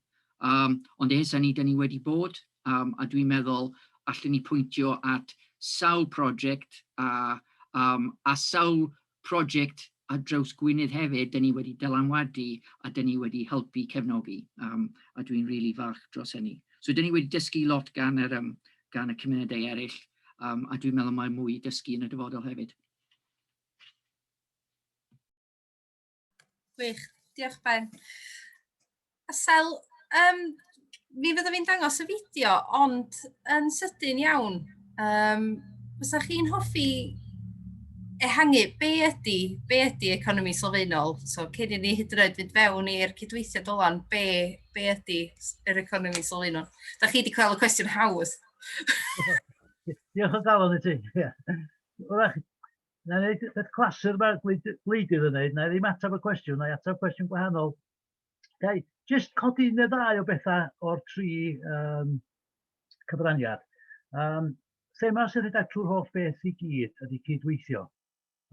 Speaker 4: Ond ers hynny, da ni wedi bod, a dwi'n meddwl allwn ni pwyntio at sawl prosiect a sawl prosiect a draws Gwynedd hefyd, da ni wedi dylanwadu a da ni wedi helpu cefnogi, a dwi'n really falch dros hynny. So da ni wedi dysgu lot gan yr gan y cymunedau eraill, a dwi'n meddwl mae mwy i dysgu yn y dyfodol hefyd.
Speaker 1: Gwych, diolch Ben. A Sel, mi fyddai fi'n dangos y fideo, ond yn sydyn iawn, fysa chi'n hoffi ehangu be ydy economi sylfaenol? So, cyn i ni hyd yn oed fynd fewn i'r cydweithio Dolan, be ydy yr economi sylfaenol? Da chi wedi cael y cwestiwn hawdd.
Speaker 5: Diolch o galon i ti. Na i wneud beth clasur mae'r gwleidydd yn wneud, na i ddim ateb y cwestiwn, na i ateb cwestiwn gwahanol. Gai, jyst codi un neu ddau o bethau o'r 3 cyfraniad. Thema sy'n rhedeg trwy'r holl beth i gyd ydy cydweithio.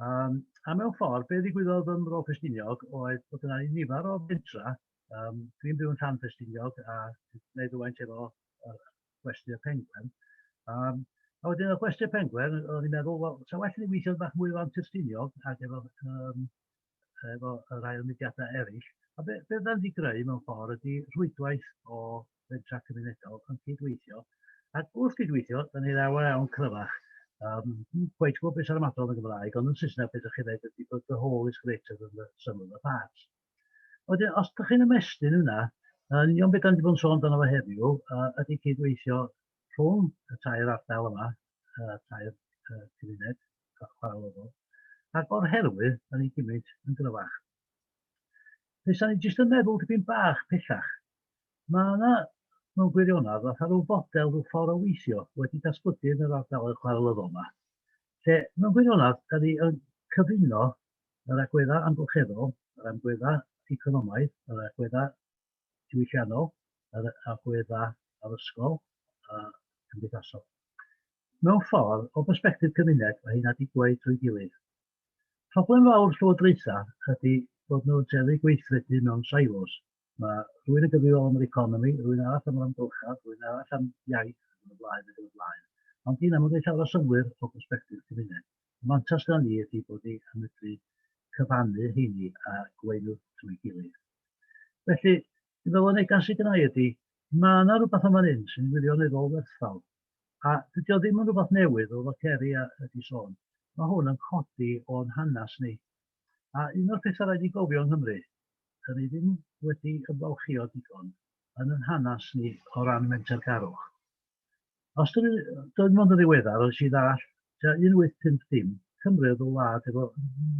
Speaker 5: A mewn ffordd, be ddigwyddodd yn Bro Ffestiniog oedd bod yna nifer o fentra. Dwi'n byw yn Rhan Ffestiniog a gwneud rhywun efo gwesty'r Pengwen. A wedyn y gwesty'r Pengwen, o'n i'n meddwl, wel, sa well ni weithio bach mwy o Rhan Ffestiniog ac efo y rai o mudiadau eraill. A be dda'n di greu mewn ffordd ydy rhwydwaith o fentra cymunedol yn cydweithio. Ac wrth cydweithio, da ni ddaw iawn cryfach. Gweith gwybod beth sy'n ymadol yn y Gymraeg, ond yn Saesneg beth ydych chi'n dweud ydy bod the whole is greater than the sum of the parts. Wedyn, os ydych chi'n ymestyn hwnna, yn union beth da ni wedi bod yn sôn amdano fo heddiw, ydy cydweithio rhwng y 2 ardal yma, 2 cymuned, chwarelyddol, ac o'r herwydd, da ni gymryd yn gryfach. Fe sa'n ni jyst yn meddwl dipyn bach pellach. Mae yna mewn gwirionedd, fatha rhyw fodel, rhyw ffordd o weithio wedi datblygu yn yr ardal y chwarelyddol yma. Lle mewn gwirionedd, da ni yn cyfuno yr agweddau amgylcheddol, yr agweddau economaidd, yr agweddau diwylliannol, yr agweddau addysgol a cymdeithasol. Mewn ffordd, o bersbectif cymuned, mae hynna wedi gweud trwy gilydd. Problem fawr llywodraethau ydy bod nhw'n teddu gweithredu mewn silos. Mae rhywun yn gyfrifol am yr economi, rhywun arall am yr amgylchedd, rhywun arall am iaith, yn y blaen. Ond dyna mae'n gweithio ar y synwyr o bersbectif cymuned. Mantas gan ni ydy bod ni yn medru cyfannu heini a gweud nhw trwy gilydd. Felly, i fel y negas sydd gynnau ydy, mae yna rhywbeth am hyn sy'n wirioneddol werthfawr. A dydy o ddim yn rhywbeth newydd o fod Ceri ydy sôn. Mae hwn yn codi o'n hanes ni. A un o'r pethau rhaid i gofio yng Nghymru, dyn ni ddim wedi ymfalchio digon yn yn hanes ni o ran mentergarwch. Os dyn ni'n mynd yn ddiweddar, os i ddall, 1855, Cymru oedd y wlad efo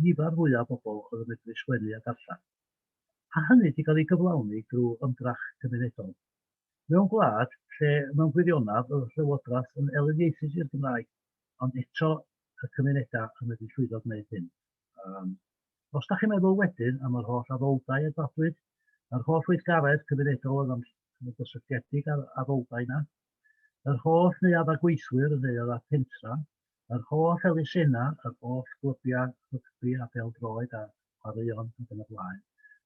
Speaker 5: nifer fwyaf o bobl oedd yn medru sgwennu a darllen. A hynny wedi cael ei gyflawni drwy ymdrach cymunedol. Mewn gwlad lle mewn gwirionedd oedd y llywodraeth yn eliniaethu i'r Gymraeg, ond eto y cymunedau yn medru llwyddo gwneud hyn. Os da chi'n meddwl wedyn am yr holl addodau adnodwyd, yr holl weithgaredd cymunedol oedd am gysylltiedig ar addodau yna, yr holl neuaddau gweithwyr yn neuaddau pentra, yr holl elusennau, yr holl glwbiau rygbi a bêl-droed a chwaraeon ac yn y blaen.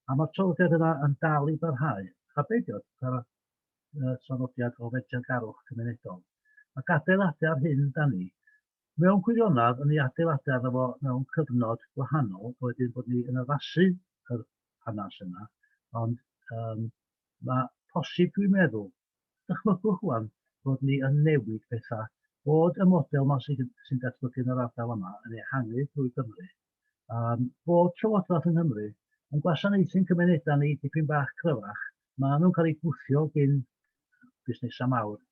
Speaker 5: A mae'r traddodiad yna yn dal i barhau. A beidio ar traddodiad o fentergarwch cymunedol. Ac adeiladu ar hyn da ni. Mewn gwirionedd yn ei adeiladu arno fo mewn cyfnod gwahanol, wedyn bod ni yn addasu yr hanes yna, ond mae posib dwi'n meddwl, dychmygwch rwan bod ni yn newid pethau, bod y model yma sy'n datblygu yn yr ardal yma yn ehangu drwy Gymru, bod llywodraeth yng Nghymru yn gwasanaethu'n cymunedau ni dipyn bach cryfach, mae nhw'n cael eu gwthio gyn busnesau mawr.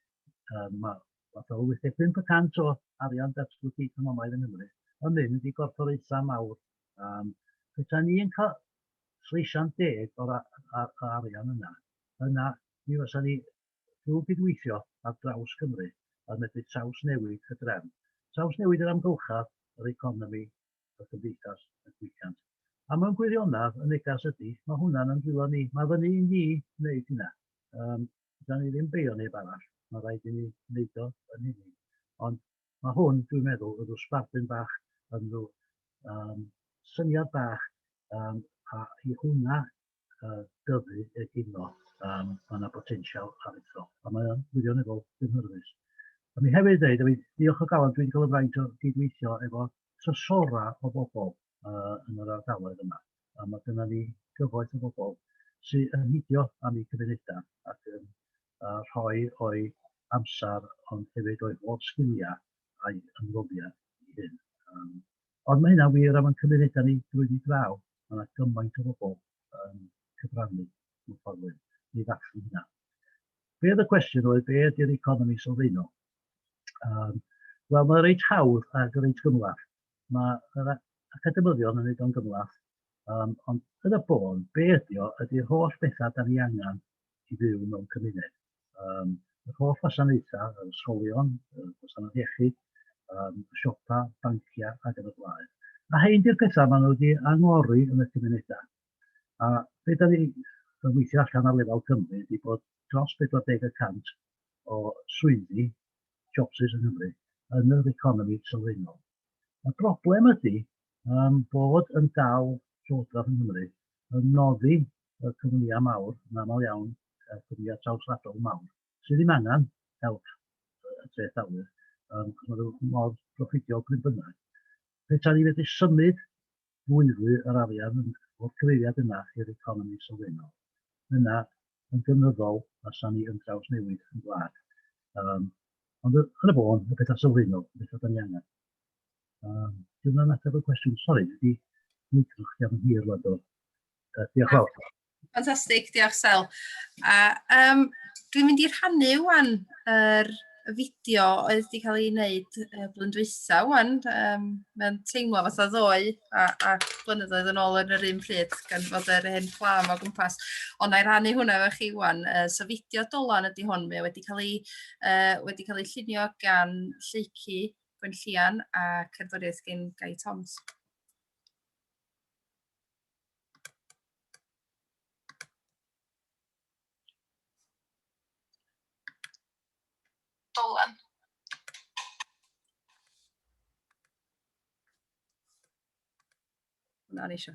Speaker 5: Fath o 85% o arian datblygu economaidd yng Nghymru yn mynd i gorfforaethau mawr. Fysa ni'n cael sleisian 10 o'r arian yna mi fysa ni drwy gydweithio ar draws Cymru a medru traws newid y drefn. Traws newid yr amgylchedd, yr economi, y gymdeithas, y diwylliant. A mewn gwirionedd, y negas ydy, mae hwnna'n yn dwylo ni. Mae fyny i ni wneud hynna. Da ni ddim beio neb arall. Mae rhaid i ni wneud o yn hynny. Ond mae hwn, dwi'n meddwl, yn rhyw sbardun bach, yn rhyw syniad bach, a i hwnna dyfu egino, mae yna potensial aruthrol. A mae'n wirioneddol gynhyrfus. A mi hefyd dweud, diolch o galon, dwi'n cael y fraint o gydweithio efo trysora o bobl yn yr ardaloedd yma. A mae dyna ni gyfoeth o bobl sy'n hydio am eu cymunedau ac yn rhoi o'i amser, ond hefyd o'i holl sgiliau a'i ymroddiad i hyn. Ond mae hynna wir am yn cymunedau ni drwy ni draw. Mae yna gymaint o bobl cyfrannu mewn ffordd i ddathlu hynna. Be oedd y cwestiwn oedd, be ydy'r economi sylfaenol? Wel, mae'n reit hawdd ac reit gymlath. Mae'r academyddion yn neud o'n gymlath, ond yn y bôn, be ydy'r holl bethau da ni angen i fyw mewn cymuned. Yr holl wasanaethau, yr ysgolion, y gwasanaeth iechyd, y siopa, bancia ac yn y blaen. A hein di'r pethau maen nhw wedi angori yn y cymunedau. A be da ni yn weithio allan ar lefel Cymru ydy bod dros 40% o swyddi, jobsys yng Nghymru, yn yr economi sylfaenol. Y broblem ydy bod yn dal llywodraeth yng Nghymru yn noddi y cwmnïau mawr, yn aml iawn cwmnïau trawsgladol mawr, sydd ddim angen help y treth awyr, mae nhw mor proffitio pryn bynnag. Petra ni wedi symud fwyfwy yr arian o'r cyfeiriad yna i'r economi sylfaenol. Yna yn gynyddol fysa ni yn draws newid yn gwlad. Ond yn y bôn, y pethau sylfaenol, y pethau da ni angen. Dwi'n yn ateb y cwestiwn, sori, wedi mwydrwch gan hir rwan o. Diolch fawr.
Speaker 1: Fantastig, diolch Sel. Dwi'n mynd i rhannu wan y fideo oedd wedi cael ei wneud blwyddyn dwytha wan. Mae'n teimlo fatha ddoe a blynyddoedd yn ôl yn yr un pryd gan fod yr hyn fflam o gwmpas. Ond na i rannu hwnna efo chi wan. So fideo Dolan ydy hwn. Mae wedi cael ei llunio gan Lleici Gwenllian a cerddoriaeth gan Gai Toms.
Speaker 3: Dolan.
Speaker 1: Hwna'n eisiau.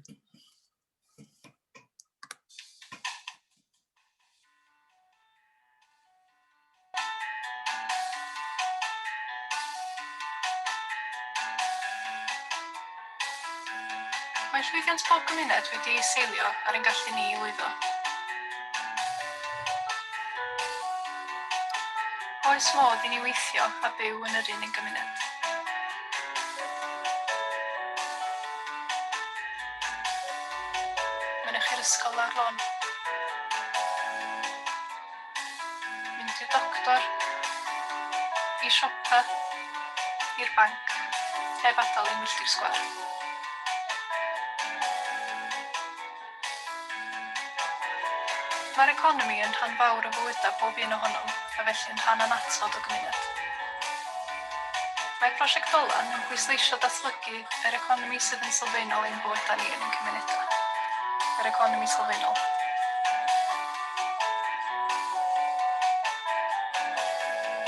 Speaker 3: Mae llwyddiant pob gymuned wedi ei seilio ar ein gallu ni i lwyddo. Oes modd i ni weithio a byw yn yr un gymuned. Mynych i'r ysgol ar lôn. Mynd i'r doctor, i siopa, i'r banc, heb adael i milltir sgwar. Mae'r economi yn rhan fawr o fywydau bob un ohonom, a felly yn rhan anatod o gymuned. Mae prosiect Dolan yn pwysleisio datblygu yr economi sydd yn sylfaenol ein bywydau ni yn ein cymunedau. Yr economi sylfaenol.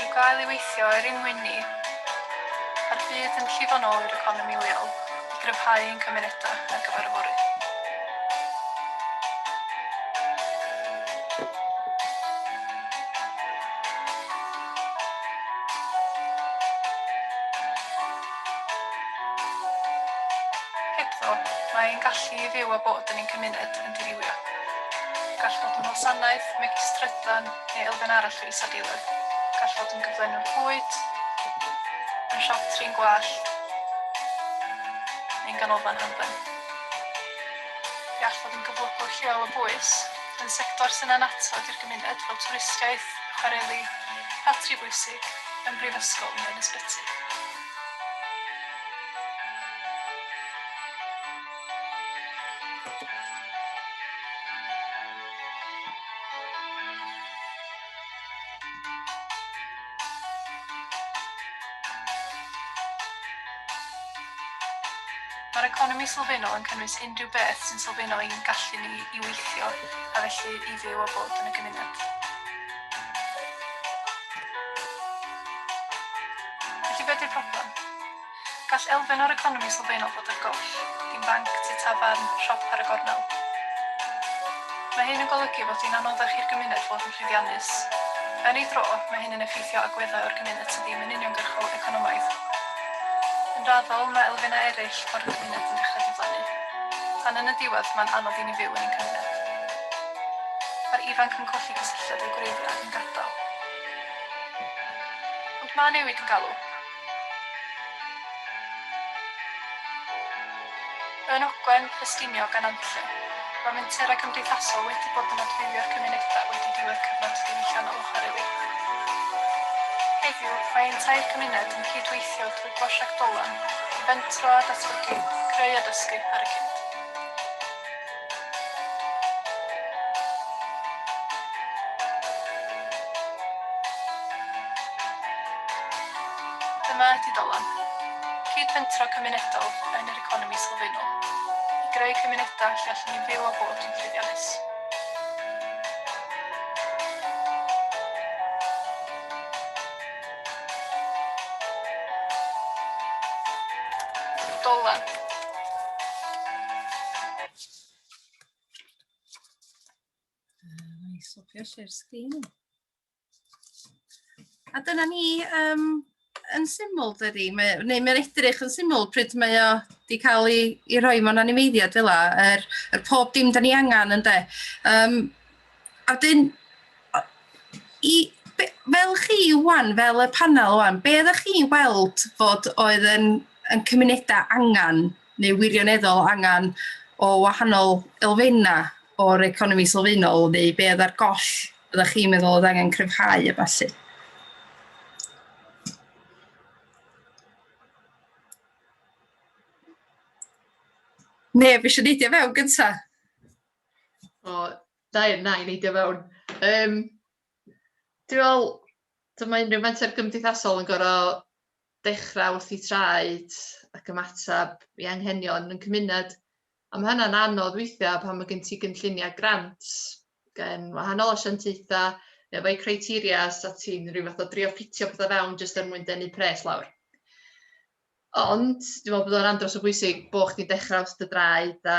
Speaker 3: I gael ei weithio ein ngwyni, a'r byd yn llifonol i'r economi leol i gryfhau ein cymunedau ar gyfer y fory. Mae ein gallu i fyw a bod yn ein cymuned yn dirywio. Gall fod yn wasanaeth, megis trydan neu elfen arall o isadeiledd. Gall fod yn gyflenwr bwyd, yn siop trin gwallt, neu'n ganolfan hamdden. Gall fod yn gyflogwr lleol o bwys, yn sector sy'n anatod i'r gymuned fel twristiaeth, chwareli, patri bwysig, yn brifysgol neu'n ysbyty. Mae'r economi sylfaenol yn cynnwys unrhyw beth sy'n sylfaenol i'n gallu ni i weithio a felly i fyw a bod yn y gymuned. Felly beth yw'r problem? Gall elfen o'r economi sylfaenol fod ar goll, dim banc, tu tafarn, siop ar y gornel. Mae hyn yn golygu fod hi'n anoddach i'r gymuned fod yn llwyddiannus. Yn ei dro, mae hyn yn effeithio agweddau o'r gymuned sydd ddim yn uniongyrchol economaidd. Yn raddol, mae elfennau eraill o'r gymuned yn dechrau diflannu. Tan yn y diwedd, mae'n anodd i ni fyw yn ein cymuned. Mae'r ifanc yn colli cysylltiad â'i gwreiddiau ac yn gadael.
Speaker 6: Mae newid yn galw. Yn Ogwen Ffestiniog gan Anlle, mae menterau cymdeithasol wedi bod yn adfeilio'r cymunedau wedi diwedd cyfnod diwylliannol o chwareli. Heddiw, mae ein tair cymuned yn cydweithio drwy brosiect Dolan i fentro a datblygu, creu a dysgu ar y cynt. Dyma ydi Dolan, cyd-fentro cymunedol yn yr Economi Sylfaenol, i greu cymunedau lle allan ni fyw a bod yn llwyddiannus. Dolan.
Speaker 1: Ni'n stopio share screen. A dyna ni yn syml dydi, neu mae'n edrych yn syml pryd mae o wedi cael ei rhoi mewn animeiddiad fel yr pob dim da ni angen ynde. A dyn, fel chi wan, fel y panel wan, be ydych chi'n weld fod oedd yn cymunedau angen neu wirioneddol angen o wahanol elfennau o'r economi sylfaenol neu be ydych goll ydych chi'n meddwl oedd angen cryfhau y basu? Neb eisiau neidio fewn gynta?
Speaker 3: O, da i neidio fewn. Dwi'n meddwl, dyma unrhyw menter gymdeithasol yn gorfod dechrau wrth i traed ac ymatab i anghenion yn cymuned. A mae hynny'n anodd weithiau pan mae gen ti gynlluniau grant gan wahanol asiantaethau efo'u criteria a ti'n rhyw fath o drio ffitio pethau fewn jyst er mwyn denu pres lawr. Ond, dwi'n meddwl bod o'n andros o bwysig bod chdi'n dechrau wrth y draed a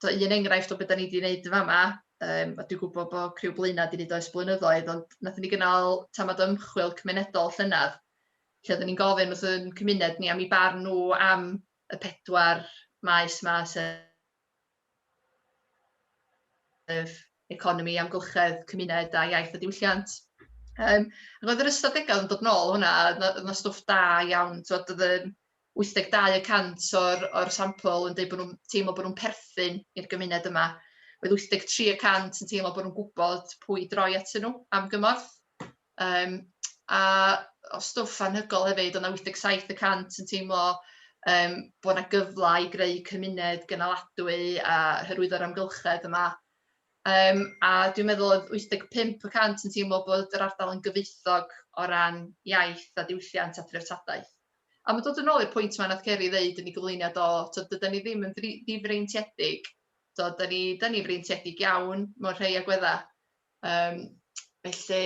Speaker 3: un enghraifft o beth da ni wedi gwneud yn fama, a dwi'n gwybod bod criw Blaena wedi gwneud oes blynyddoedd, ond nathon ni gynnal tamad o ymchwil cymunedol llynedd, lle oedden ni'n gofyn wrth yn cymuned ni am ei barn nhw am y 4 maes yma sef economi, amgylchedd, cymuned a iaith a diwylliant. Ac oedd yr ystadegau yn dod nôl hwnna, oedd yna stwff da iawn, oedd yn 82% o'r sampl yn dweud bod nhw'n teimlo bod nhw'n perthyn i'r gymuned yma. Oedd 83% yn teimlo bod nhw'n gwybod pwy droi atyn nhw am gymorth. A o stwff anhygoel hefyd, oedd 87% yn teimlo bod yna gyfle i greu cymuned gynaladwy a hyrwyddo'r amgylchedd yma. A dwi'n meddwl oedd 85% yn teimlo bod yr ardal yn gyfoethog o ran iaith a diwylliant a threftadaeth. A mae dod yn ôl i'r pwynt mae nath Ceri ddeud yn ei gyflwyniad dyda ni ddim yn ddifreintiedig. Da ni freintiedig iawn mewn rhai agweddau. Felly,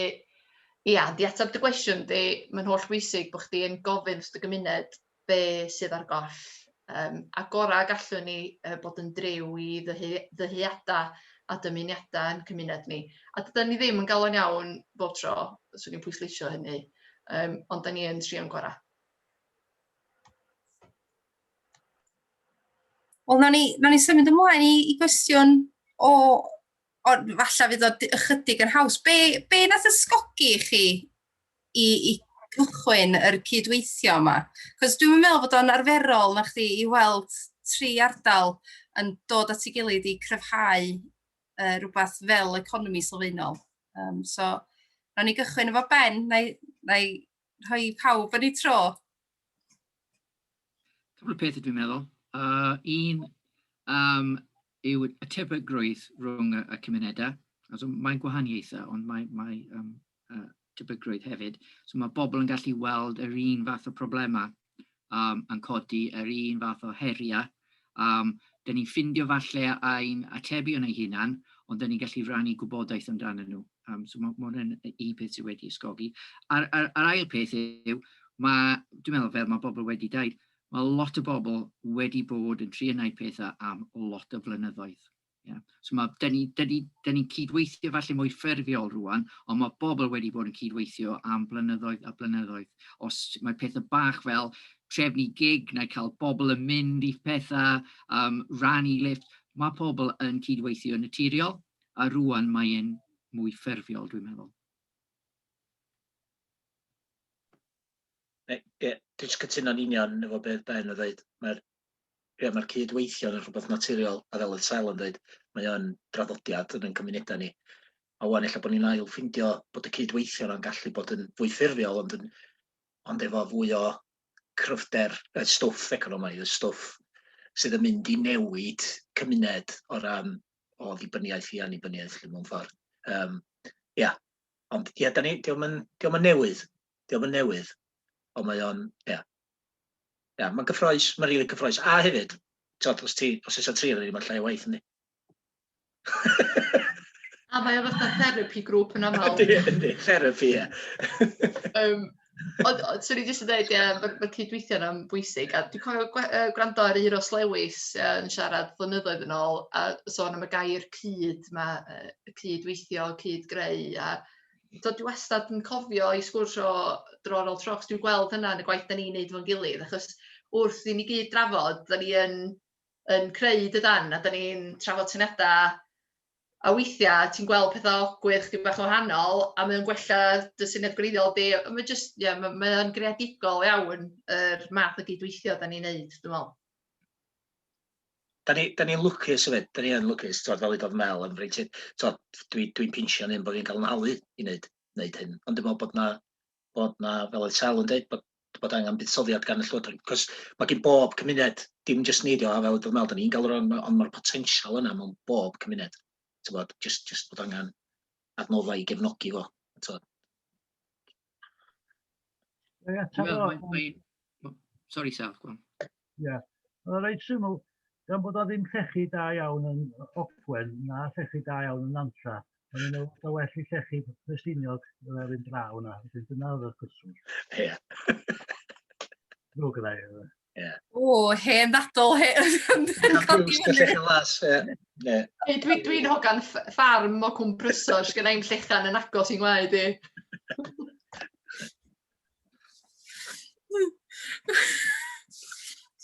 Speaker 3: ia, di ateb dy gwestiwn di, mae'n holl bwysig bod chdi yn gofyn wrth y gymuned be sydd ar goll. A gorau gallwn ni bod yn driw i ddyheadau a dymuniadau yn cymuned ni. A dyda ni ddim yn gael o'n iawn bob tro, swn i'n pwysleisio hynny, ond da ni yn trio'n gorau.
Speaker 1: Wel, na ni symud ymlaen i gwestiwn o falle fydd o ychydig yn haws. Be nath ysgogi chi i cychwyn yr cydweithio yma? Cos dwi'n meddwl bod o'n arferol na chdi i weld 3 ardal yn dod at ei gilydd i cryfhau rhywbeth fel economi sylfaenol. So, na ni gychwyn efo Ben, na i rhoi pawb yn ei tro.
Speaker 4: Couple o pethau dwi'n meddwl. Un yw y tebygrwydd rhwng y cymunedau. Mae'n gwahaniaethau, ond mae tebygrwydd hefyd. So mae bobl yn gallu weld yr un fath o problemau yn codi, yr un fath o heriau. Da ni'n ffindio falle ein atebu yn ei hunan, ond da ni'n gallu rannu gwybodaeth amdano nhw. So mae hwnna'n un peth sydd wedi ysgogi. A'r ail peth yw, dwi'n meddwl fel mae bobl wedi dweud, mae lot o bobl wedi bod yn trio wneud pethau am lot o flynyddoedd. Yeah. So da ni cydweithio falle mwy ffurfiol rwan, ond mae bobl wedi bod yn cydweithio am blynyddoedd a blynyddoedd. Os mae pethau bach fel trefnu gig neu cael bobl yn mynd i pethau, rannu lift, mae pobl yn cydweithio naturiol, a rwan mae'n mwy ffurfiol, dwi'n meddwl.
Speaker 2: Dwi'n just cytuno'n union efo beth Ben o dweud. Mae'r cydweithio yn rhywbeth naturiol, a fel oedd Sel yn dweud, mae o'n draddodiad yn cymunedau ni. A wan, ella bod ni'n ail ffindio bod y cydweithio yna'n gallu bod yn fwy ffurfiol, ond efo fwy o cryfder, stwff economi, y stwff sydd yn mynd i newid cymuned o ran o ddibyniaeth i annibyniaeth mewn ffordd. Ond diolch yn newydd, ond mae o'n, mae'n gyffroes, mae'n rili gyffroes. A hefyd, os oes o tri yn ei, mae'n llai o waith yndi.
Speaker 3: A mae o fatha therapy grŵp yn aml.
Speaker 2: Yndi, therapy, ie.
Speaker 3: Swn i jyst yn dweud, mae'r cydweithio yna'n bwysig. A dwi'n cofio gwrando ar Euros Lewis yn siarad flynyddoedd yn ôl, a sôn am y gair cyd, cydweithio, cydgreu. A dwi wastad yn cofio i sgwrsio dro ar ôl tro, achos dwi'n gweld hynna yn y gwaith da ni'n neud fo'n gilydd, achos wrth i ni gyd drafod, da ni yn creu dydan, a da ni'n trafod syniadau. A weithiau, ti'n gweld pethau ogwydd chdi bach o wahanol, a mae'n gwella dy syniad gwreiddiol di. Mae'n greadigol iawn yr math o gydweithio da ni'n neud, dwi'n meddwl.
Speaker 2: Da ni'n lwcus hefyd, fel i dod Mel, dwi'n pinsio yn un bod fi'n cael yn halu i wneud hyn. Ond dwi'n meddwl bod na, fel oedd Sel yn dweud, bod angen buddsoddiad gan y llywodraeth. Cos mae gen bob cymuned, dim jyst neidio, a fel i dod Mel, da ni'n cael ond mae'r potensial yna mewn bob cymuned. Just bod angen adnoddau i gefnogi fo.
Speaker 4: Sorry, Sal, go on.
Speaker 5: Ie, oedd rhaid syml, gan bod o ddim llechi da iawn yn Ogwen, na llechi da iawn yn Nantlla. Ond yn o well i llechi Ffestiniog yn erbyn draw na, dyna oedd y cwswm.
Speaker 2: Ie.
Speaker 5: Rwy'n gyda'i.
Speaker 1: O, hen ddadl,
Speaker 3: Dwi'n hogan ffarm o cwmprysor, sgynna i'n llechan yn agos i'n ngwaed i.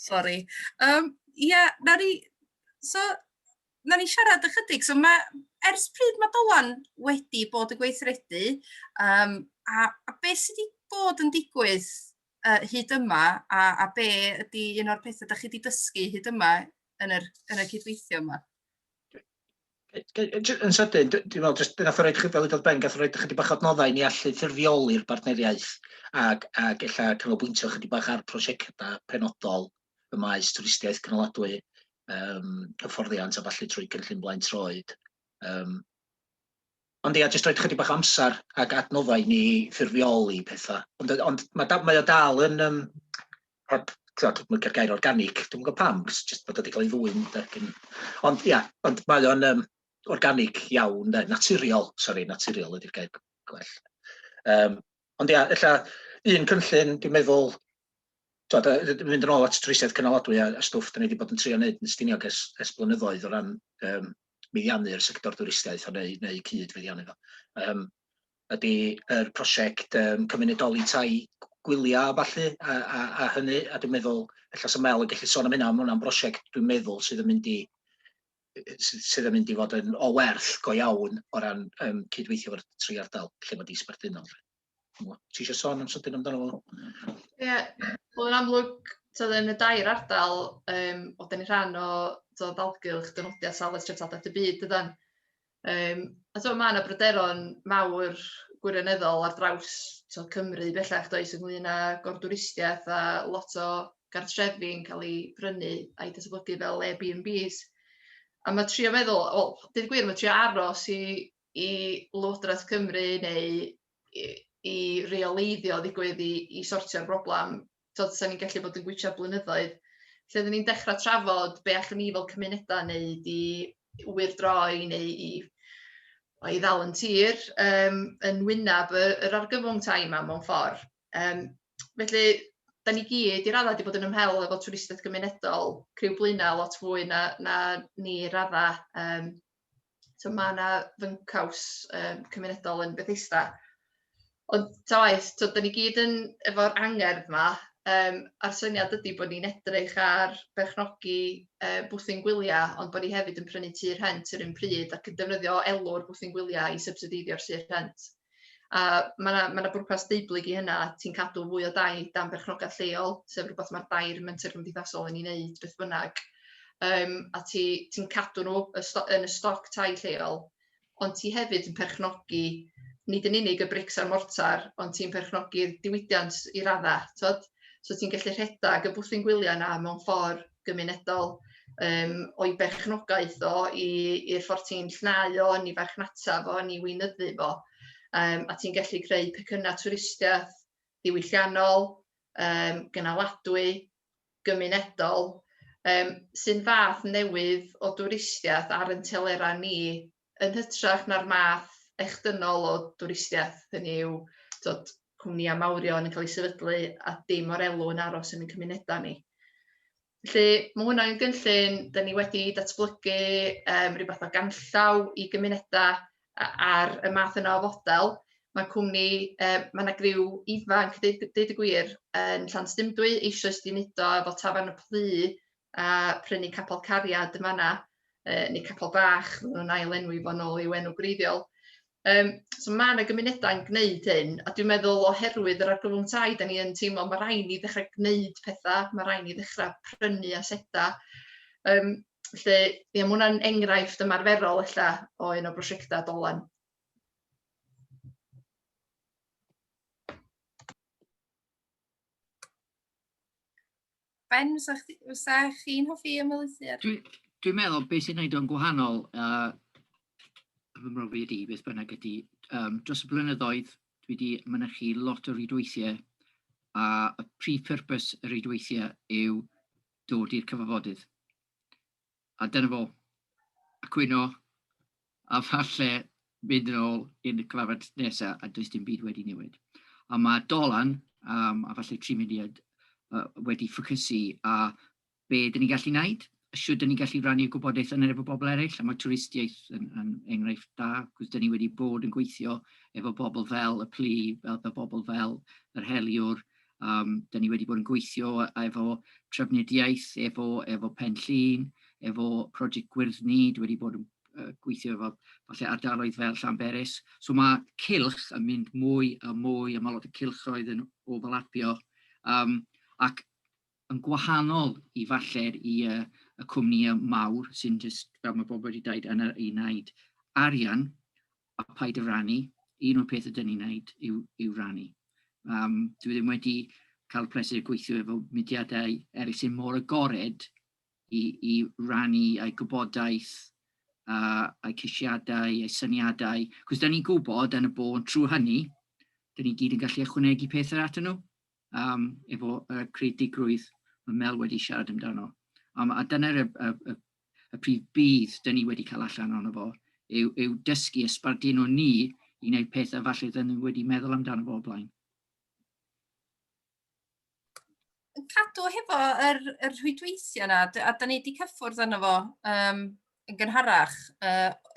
Speaker 1: Sorry. Na ni siarad ychydig. So ers pryd mae Dolan wedi bod yn gweithredu, a beth sydd wedi bod yn digwydd hyd yma, a be ydy un o'r pethau ydych chi wedi dysgu hyd yma yn y cydweithio yma?
Speaker 2: Yn sydyn, dwi'n meddwl, nath o roed fel i dod ben, gath o roed chydig bach o adnoddau ni allu ffurfioli'r partneriaeth ac ella canolbwyntio chydig bach ar prosiectau penodol y maes twristiaeth cynaladwy, hyfforddiant a falle trwy cynllun blaen troed. Ond jyst roed chydig bach amser ac adnoddau ni ffurfioli pethau. Ond mae o dal yn, mae'n gair organic, dwi'n gwybod pam, jyst bod wedi cael ei ddwyn. Ond mae o'n organic iawn, naturiol ydy'r gair gwell. Ond ella un cynllun, dwi'n meddwl, mynd yn ôl at twristiaeth cynaladwy a stwff da ni wedi bod yn trio wneud yn Ffestiniog ers blynyddoedd o ran meddiannu'r sector twristiaeth o neu cyd-feddiannu fo. Ydy yr prosiect cymunedoli tai gwyliau a falle, a hynny, a dwi'n meddwl, ella sy'n Mel yn gallu sôn am hynna, mae hwnna'n prosiect dwi'n meddwl sydd yn mynd i fod yn o werth go iawn o ran cydweithio fo'r tri ardal, lle mae di Sbardunol. Ti eisiau sôn am sydyn amdano fo? Ie,
Speaker 3: wel yn amlwg, yn y dair ardal, o da ni rhan o ddalgylch dynodiad sales treftadaeth y byd, dydan. A mae yna bryderon mawr gwirioneddol ar draws Cymru bellach does ynglyn â gordwristiaeth a lot o gartrefi'n cael ei prynu a'i datblygu fel Airbnbs. A mae trio meddwl, wel, dweud gwir, mae trio aros i Lywodraeth Cymru neu i reoleiddio ddigwydd i sortio'r broblem. Sa'n ni'n gallu bod yn gwytio blynyddoedd. Lle oedden ni'n dechrau trafod be allwn ni fel cymunedau wneud i wyrdroi neu i ddal yn tir yn wyneb yr argyfwng tai yma mewn ffordd. Felly, da ni gyd i raddau wedi bod yn ymhel efo twristiaeth gymunedol, criw blaenau lot fwy na ni raddau. Mae yna fyncaws cymunedol yn Bethesda. Ond ta waith, da ni gyd efo'r angerdd yma, a'r syniad ydy bod ni'n edrych ar berchnogi bwthyn gwyliau, ond bod ni hefyd yn prynu tir rhent yr un pryd ac yn defnyddio elw'r bwthyn gwyliau i subsididio'r tir rhent. A mae yna bwrpas deiblyg i hynna, ti'n cadw fwy o dai dan berchnogaeth lleol, sef rhywbeth mae'r dair menter cymdeithasol yn ei wneud beth bynnag. A ti'n cadw nhw yn y stoc tai lleol, ond ti hefyd yn perchnogi nid yn unig y brics a'r mortar, ond ti'n perchnogi'r diwydiant i radda. So ti'n gallu rhedeg y bwthyn gwyliau yna mewn ffordd gymunedol, o'i berchnogaeth o i'r ffordd ti'n llnau o, ni farchnata fo, ni weinyddu fo. A ti'n gallu creu pecynnau twristiaeth ddiwylliannol, gynaladwy, gymunedol, sy'n fath newydd o dwristiaeth ar yn telera ni yn hytrach na'r math echdynol o dwristiaeth. Hynny yw, cwmnïau mawrion yn cael eu sefydlu a dim o'r elw yn aros yn ein cymunedau ni. Felly, mae hwnna'n gynllun, da ni wedi datblygu rhywbeth o ganllaw i gymunedau ar y math yna o fodel. Mae cwmni, mae yna griw ifanc, deud y gwir, yn Llanstymdwy, eisoes di wneud o efo tafarn y plu a prynu capel cariad yma yna, neu capel bach, maen nhw'n ail-enwi fo nôl i'w enw gwreiddiol. So mae yna gymunedau yn gwneud hyn, a dwi'n meddwl oherwydd yr argyfwng tai, da ni yn teimlo mae rhaid ni ddechrau gwneud pethau, mae rhaid ni ddechrau prynu aseda. Felly, mae hwnna'n enghraifft ymarferol o un o brosiectau Dolan.
Speaker 1: Ben, fysa chi'n hoffi ymwelythu?
Speaker 4: Dwi'n meddwl beth sy'n gwneud o'n gwahanol fy mrofi ydi, beth bynnag ydi, dros y blynyddoedd dwi wedi mynychu lot o rhwydweithiau a y prif purpose y rhwydweithiau yw dod i'r cyfarfodydd. A dyna fo, a cwyno, a falle mynd yn ôl i'r cyfarfod nesaf a does dim byd wedi newid. A mae Dolan, a falle 3 munud wedi ffocysu a be dyn ni'n gallu gwneud, shwd dyn ni'n gallu rannu'r gwybodaeth yna efo bobl eraill, a mae twristiaeth yn enghraifft da, cos dyn ni wedi bod yn gweithio efo bobl fel y plu, efo bobl fel yr heliwr, dyn ni wedi bod yn gweithio efo trafnidiaeth, efo Pen Llyn, efo prosiect Gwyrddni, dwi wedi bod yn gweithio efo falle ardaloedd fel Llanberis. So mae cylch yn mynd mwy a mwy, a mae lot o cylchoedd yn overlapio, ac yn gwahanol i falle'r y cwmnïau mawr sy'n just, fel mae bobl wedi dweud, yna i wneud arian a paid y rannu. Un o'r pethau dyn ni'n wneud yw rannu. Dwi ddim wedi cael pleser gweithio efo mudiadau eraill sy'n mor agored i rannu eu gwybodaeth, eu ceisiadau, eu syniadau. Cos dyn ni'n gwybod yn y bod trwy hynny, dyn ni gyd yn gallu ychwanegu pethau atyn nhw, efo creadigrwydd mae Mel wedi siarad amdano. A dyna'r y prif bydd dyn ni wedi cael allan ono fo, yw dysgu ysbardino ni i wneud pethau falle dyn ni wedi meddwl amdano fo o blaen.
Speaker 1: Yn cadw hefo yr rhwydweithio yna, a da ni wedi cyffwrdd arno fo yn gynharach,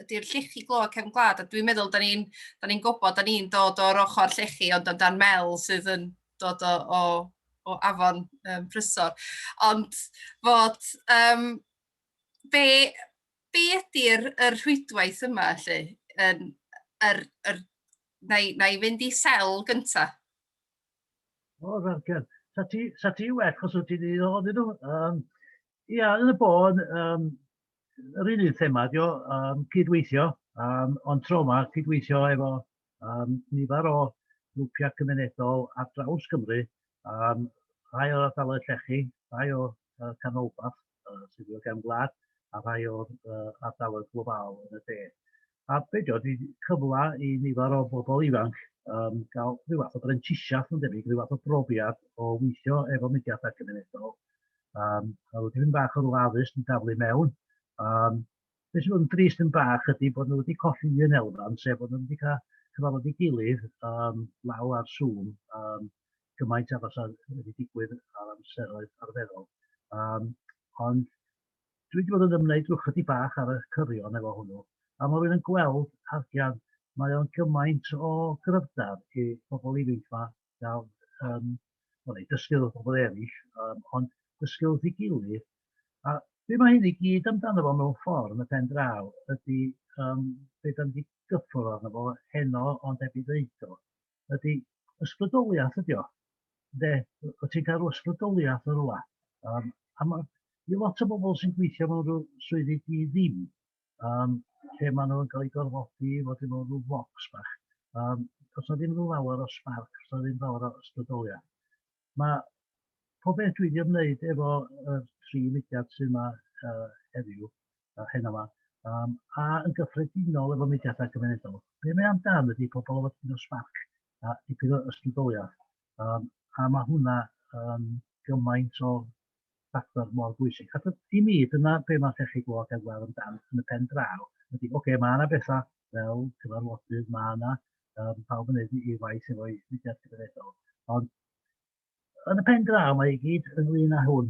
Speaker 1: ydy'r llechi glo cefn gwlad, a dwi'n meddwl da ni'n gwybod, da ni'n dod o'r ochr llechi, ond amdan Mel sydd yn dod o afon prysor. Ond fod, be ydy'r rhwydwaith yma, lle? Na i fynd i sel gynta?
Speaker 5: O, rhaid. Sa ti well, chos wyt ti wedi ddod nhw. Ia, yn y bod, yr un thema, cydweithio, ond tro yma, cydweithio efo nifer o grwpiau cymunedol ar draws Cymru, rhai o'r ardaloedd llechi, rhai o canolbarth sydd wedi gefn gwlad, a rhai o'r ardaloedd global yn y de. A beidio, di cyfla i nifer o bobl ifanc gael rhyw fath o brentisiaeth yn debyg, rhyw fath o brofiad o weithio efo mudiadau cymunedol. A wedi mynd bach o'r addysg yn daflu mewn. Beth sydd yn drist yn bach ydy bod nhw wedi colli un elfen, sef bod nhw wedi cael cyfarfod i gilydd law ar Zoom, gymaint a fasa wedi digwydd ar amseroedd arferol. Ond dwi wedi bod yn ymwneud rwch ydy bach ar y cyrion efo hwnnw, a mae rwy'n yn gweld hagian, mae o'n gymaint o gryfdar i bobl ifanc yma gael dysgu o bobl eraill, ond dysgu wrth ei gilydd. A be mae hyn i gyd amdano fo mewn ffordd yn y pen draw ydy beth am gyffwr arno fo, heno ond heb I ddeud o, ydy ysbrydoliaeth ydi o. O ti'n cael ysbrydoliaeth yn rhywle. A mae lot o bobl sy'n gweithio mewn rhyw swyddi di ddim, lle maen nhw'n cael eu gorfodi fod yn mewn rhyw bocs bach. Os na ddim rhyw lawer o spark, os na ddim lawer o ysbrydoliaeth. Mae pob beth dwi wedi ymwneud efo 3 mudiad sydd yma heddiw, heno yma, a yn gyffredinol efo mudiadau cymunedol. Be mae amdan ydy pobl efo dipyn o spark a dipyn o ysbrydoliaeth. A mae hwnna gymaint o factor mor bwysig. A I mi, dyna be mae llechi glwad yn gweld amdan yn y pen draw. Ydy, mae yna bethau fel cyfarfodydd, mae yna pawb yn gwneud I waith efo'i mudiad cymunedol. Ond yn y pen draw mae I gyd ynglyn â hwn.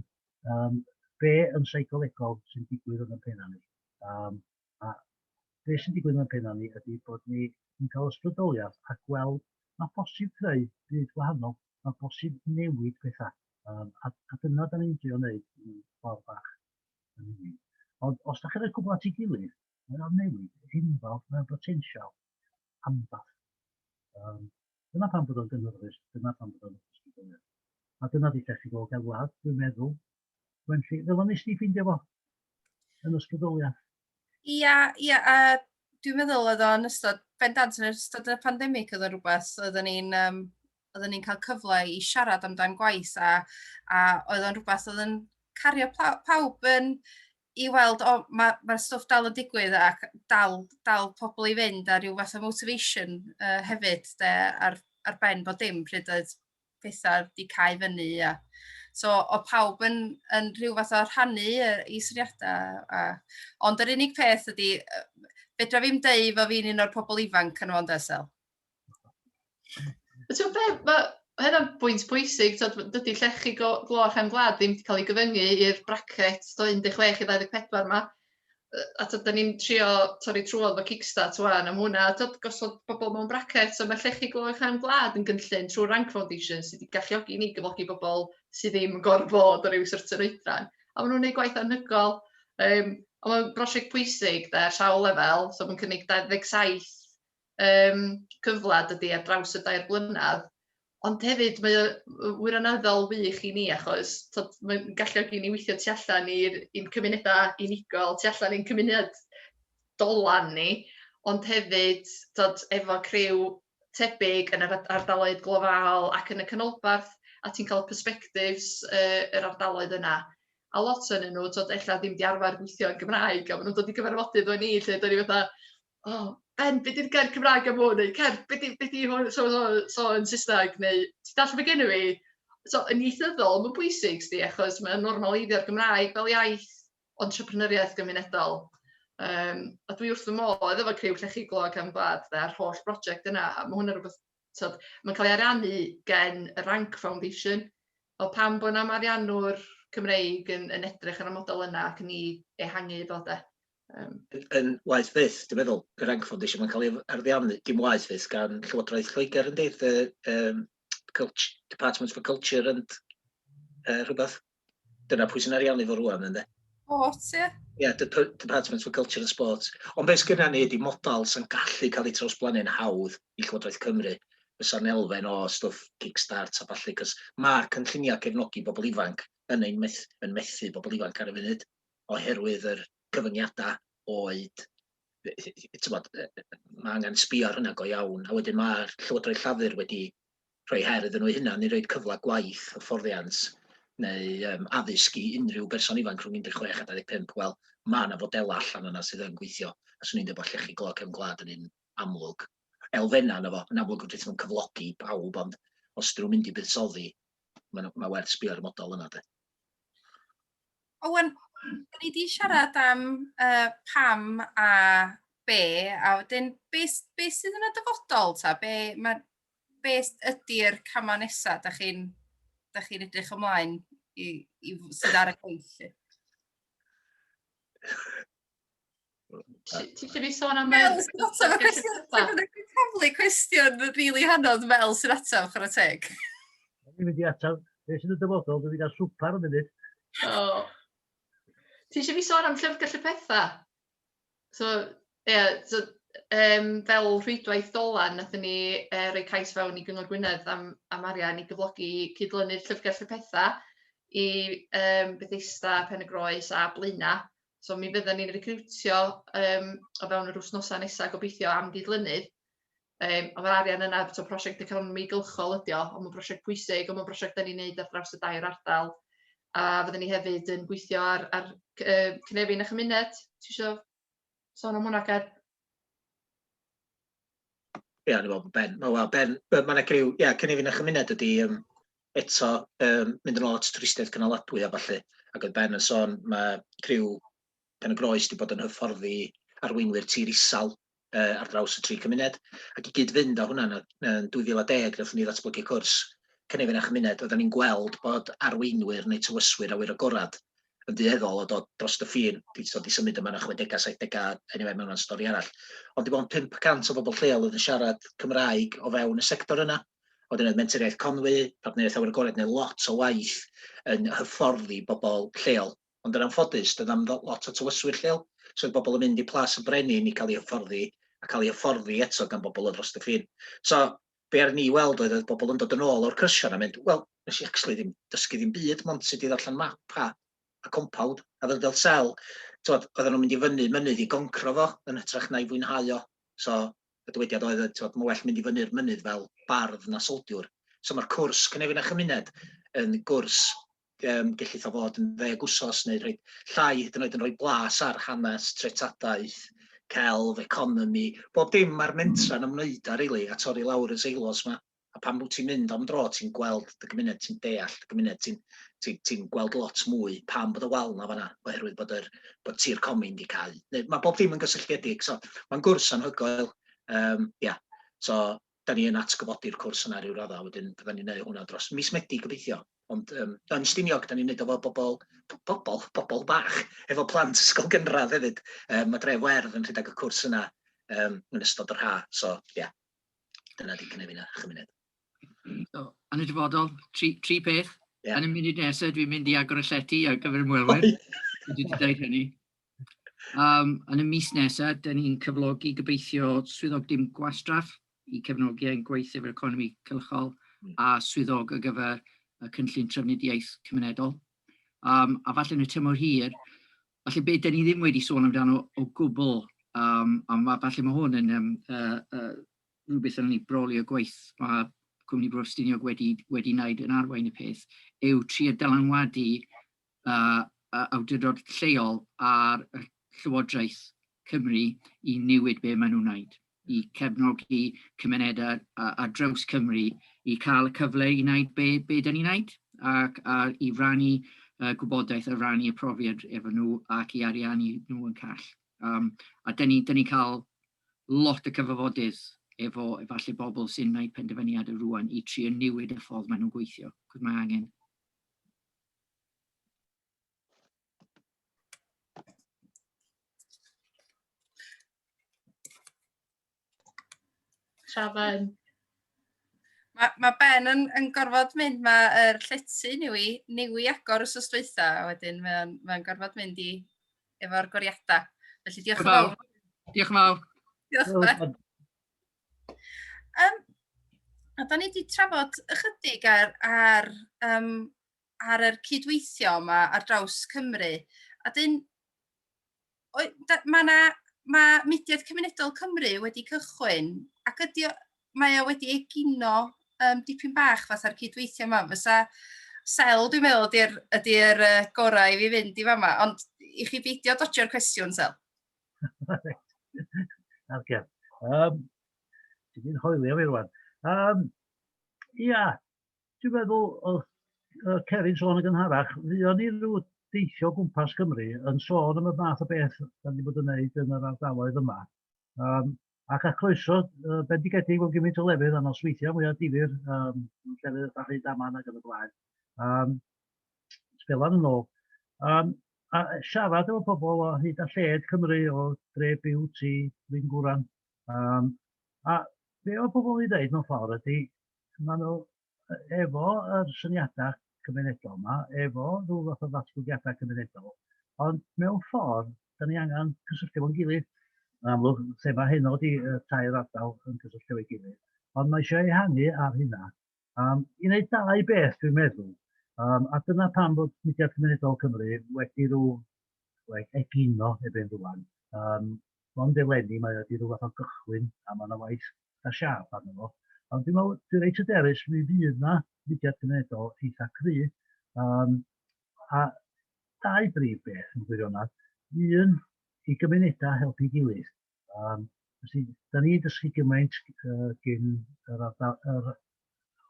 Speaker 5: Be yn seicolegol sy'n digwydd yn y penna ni. A be sy'n digwydd yn y penna ni ydy bod ni'n cael ysbrydoliaeth a gweld mae posib creu byd gwahanol, mae posib newid pethau. A dyna da ni'n trio wneud yn ffordd bach. Ond os da chi'n rhoi cwbl at ei gilydd, mae'n newid, enfawr, mae'n potensial, amball. Dyna pan bod o'n gynnyrfus, dyna pan bod o'n ysbrydoliaeth. A dyna di gallu gweld gael wlad, dwi'n meddwl. Fel o'n ysdi ffeindio fo yn ysbrydoliaeth.
Speaker 1: Ia, a dwi'n meddwl oedd o'n ystod, bendant yn ystod y pandemig oedd o'n rhywbeth, oedden ni'n cael cyfle I siarad amdan gwaith a oedd o'n rhywbeth oedd yn cario pawb yn I weld, mae'r stwff dal yn digwydd ac dal pobl I fynd a rhyw fath o motivation hefyd ar ben bod dim pryd oedd pethau di cael fyny. So o pawb yn rhyw fath o rhannu I syniadau. Ond yr unig peth ydy, fedra fi'm deud fo fi'n un o'r pobl ifanc yn o'n desel.
Speaker 3: Hynna'n bwynt pwysig, dydy llechi gloch am gwlad ddim wedi cael ei gyfyngu i'r bracet 16 I 24 yma. A da ni'n trio torri trwodd fo Kickstart wan am hwnna. Gosod bobl mewn bracet, so mae llechi gloch am gwlad yn gynllun trwy Rank Foundation sydd wedi galluogi ni gyflogi bobl sydd ddim yn gorfod o ryw certain oedran. A maen nhw'n gwneud gwaith anhygoel. Ond mae'n brosiect pwysig ar sawl lefel, so mae'n cynnig 27 cyflad ydy ar draws y 2 blynedd. Ond hefyd mae wirioneddol wych I ni achos mae'n galluogi ni weithio tu allan i'n cymunedau unigol, tu allan i'n cymuned Dolan ni, ond hefyd efo criw tebyg yn yr ardaloedd global ac yn y canolbarth, a ti'n cael perspectives yr ardaloedd yna. A lot yn nhw, ella ddim di arfer gweithio yn Gymraeg, a maen nhw'n dod I gyfarfodydd o ni, lle dyn ni fatha, Ben, beth yw'r gair Cymraeg am hwn? Neu, Cer, beth yw hwn so yn Saesneg? Neu, ti'n dall fe gen I fi? So, yn ieithyddol, mae'n bwysig, achos mae'n normaleidio'r Gymraeg fel iaith entrepreneuriaeth gymunedol. A dwi wrth fy modd efo criw llechi glwag am gwlad a'r holl brosiect yna. Mae hwnna rhywbeth, mae'n cael ei ariannu gen y Rank Foundation. Fel pam bod yna ariannwr Cymreig yn edrych ar y model yna ac yn ei ehangu bod e.
Speaker 2: Yn waith fydd, dwi'n meddwl, y Rank Foundation, mae'n cael ei arddiannu, dim waith fydd, gan Llywodraeth Lloegr yn dweud, Department for Culture and rhywbeth. Dyna pwy sy'n ariannu fo rwan, ynddo?
Speaker 1: Sport, ie?
Speaker 2: Ie, Department for Culture and Sports. Ond beth sgynna ni ydi model sy'n gallu cael ei trawsblannu'n hawdd I Llywodraeth Cymru. Fysa'n elfen o stwff Kickstart a falle, cos mae'r cynlluniau cefnogi bobl ifanc yn methu bobl ifanc ar y funud, oherwydd yr cyfyngiadau oed, mae angen sbio ar hynna go iawn, a wedyn mae'r Llywodraeth Llafur wedi rhoi her iddyn nhw hynna, neu rhoi cyfle gwaith, hyfforddiant, neu addysg I unrhyw berson ifanc rhwng 16 a 25, wel, mae yna fodela allan yna sydd yn gweithio, a swn i'n dweud bod llechi glwag am gwlad yn un amlwg. Elfenna yna fo, yn amlwg wrth nhw'n cyflogi pawb, ond os dyn nhw'n mynd I buddsoddi, mae werth sbio ar y model yna.
Speaker 1: Owen, da ni wedi siarad am pam a be, a wedyn be sydd yn y dyfodol ta? Be ydy'r cama nesaf da chi'n edrych ymlaen I sydd ar y gweithio?
Speaker 3: Ti eisiau fi sôn am
Speaker 1: Cyfle cwestiwn rili hanodd Mel sy'n ataf chwarae teg.
Speaker 5: Dwi'n mynd I ataf, beth sy'n y dyfodol, dwi'n mynd I swpar yn munud.
Speaker 3: Ti eisiau fi sôn am llyfrgell y pethau? So, fel rhwydwaith Dolan, nathon ni rhoi cais fewn i Gyngor Gwynedd am arian i gyflogi cydlynu'r llyfrgell y pethau i Bethesda, Pen-y-Groes a Blaena. So mi fydden ni'n recriwtio o fewn yr wythnosau nesaf gobeithio am gydlynydd. Ond mae'r arian yna, so prosiect Economi gylchol ydi o, ond mae'n prosiect pwysig, ond mae'n prosiect da ni'n neud ar draws y dair ardal. A fydden ni hefyd yn gweithio ar cynefin a chymuned. Ti isio sôn am hwnna, Ger?
Speaker 2: Ie, ni'n meddwl, Ben, mae'n agryw, ie, cynefin a chymuned ydi eto mynd yn ôl at twristiaeth cynaladwy a falle. Ac oedd Ben yn sôn, mae criw Pen-y-Groes wedi bod yn hyfforddi arweinwyr tir isal ar draws y 3 cymuned. Ac i gyd-fynd â hwnna yn 2010, nathon ni ddatblygu cwrs cynefin a chymuned, oedden ni'n gweld bod arweinwyr neu tywyswyr awyr agorad yn dueddol o dod dros y ffin, di symud yma na 60, 70, anyway, mewn stori arall. Ond di bod 500 o bobl lleol oedd yn siarad Cymraeg o fewn y sector yna. Oedden nhw'n Partneriaeth Conwy, Partneriaeth Eryri, neu lot o waith yn hyfforddi bobl lleol. Ond yn anffodus, dyna am lot o tywyswyr lleol. So oedd bobl yn mynd i Plas y Brenin i cael ei hyfforddi, a cael ei hyfforddi eto gan bobl o dros y ffin. So, be ar ni weld oedd bobl yn dod yn ôl o'r cyrsiau a mynd, wel, nes i actually ddim dysgu ddim byd, mond sydd i ddarllen map a compawd, a fel sel, oedden nhw'n mynd i fyny mynydd i goncro fo, yn hytrach na i fwynhau o. So, y dywediad oedd, mae'n well mynd i fyny'r mynydd fel bardd na soldiwr. So mae'r cwrs cynefin a chymuned yn gwrs gellith o fod yn 10 wsos neu llai hyd yn oed yn rhoi blas ar hanes, treftadaeth, celf, economi, bob dim mae'r mentra yn ymwneud â rili, a torri lawr y seilos yma. A pan bod ti'n mynd am dro, ti'n gweld y gymuned, ti'n deall y gymuned, ti'n gweld lot mwy pam bod y wal na fanna, oherwydd bod tir comi'n di cael. Mae bob dim yn gysylltiedig, so mae'n gwrs anhygoel. So da ni yn atgyfodi'r cwrs yna ryw radda, wedyn bydda ni'n neud hwnna dros mis Medi gobeithio. Ond yn Ffestiniog, da ni'n neud efo bobl bach, efo plant ysgol gynradd hefyd. Mae Dref Werdd yn rhedeg y cwrs yna yn ystod yr ha, so dyna di cynefin a chymuned.
Speaker 4: So, yn y dyfodol, tri peth. Yn y munud nesaf, dwi'n mynd i agor y llety ar gyfer ymwelwyr. Dwi wedi dweud hynny. Yn y mis nesaf, da ni'n cyflogi gobeithio swyddog dim gwastraff i cefnogi ein gweithio efo'r economi cylchol a swyddog ar gyfer y cynllun trafnidiaeth cymunedol. A falle yn y tymor hir, falle beth da ni ddim wedi sôn amdano o gwbl, a falle mae hwn yn rhywbeth yn ni broli o gweith mae Cwmni Bro Ffestiniog wedi wneud yn arwain y peth, yw trio dylanwadu awdurdod lleol ar y Llywodraeth Cymru i newid be maen nhw'n wneud, i cefnogi cymunedau a draws Cymru i cael y cyfle i wneud be da ni'n wneud, a i rannu gwybodaeth, a rannu y profiad efo nhw ac i ariannu nhw yn call. A da ni cael lot o cyfarfodydd efo efallai bobl sy'n gwneud penderfyniadau rwan i trio newid y ffordd maen nhw'n gweithio, cos mae angen.
Speaker 3: Siafan.
Speaker 1: Mae Ben yn gorfod mynd, mae'r llety newi agor y sostweitha, a wedyn mae'n gorfod mynd efo'r goriadau. Felly diolch yn fawr.
Speaker 4: Diolch yn fawr.
Speaker 1: Diolch Ben. A da ni wedi trafod ychydig ar yr cydweithio yma ar draws Cymru. A dyn, mae Mudiad Cymunedol Cymru wedi cychwyn, ac mae o wedi egino dipyn bach fatha'r cydweithio yma. Fysa Sel, dwi'n meddwl, ydy'r gorau i fi fynd i fama, ond i chi beidio dodgio'r cwestiwn, Sel.
Speaker 5: Oce. Ti'n hoelio fi rwan. Ia, dwi'n meddwl, Cerin sôn yn gynharach, fuon ni rhyw deithio gwmpas Cymru yn sôn am y math o beth da ni bod yn gwneud yn yr ardaloedd yma. Ac a croeso, bendigedig o'n gymaint o lefydd a nosweithio mwyaf difyr, llefydd fachu daman ac yn y blaen. Sbelan yn ôl. A siarad efo pobl o hyd a lled Cymru o Dre Byw Ti, Gwran. A be o bobl i ddeud mewn ffordd ydy, maen nhw efo yr syniadau cymunedol yma, efo rhyw fath o ddatblygiadau cymunedol, ond mewn ffordd, da ni angen cysylltu fo'n gilydd. Yn amlwg, lle mae hyn oed i tair ardal yn gysylltu efo'i gilydd. Ond mae eisiau ehangu ar hynna. I wneud dau beth, dwi'n meddwl. A dyna pam bod Mudiad Cymunedol Cymru wedi egino efo'n rwan. Ond eleni mae wedi rhywbeth o gychwyn, a mae yna waith a siarp arno fo. Ond dwi'n meddwl, dwi'n reit hyderus, mi fydd yna Mudiad Cymunedol eitha cry. A dau brif beth yn gwirionedd. Un, i gymunedau helpu gilydd. Da ni dysgu gymaint gyn yr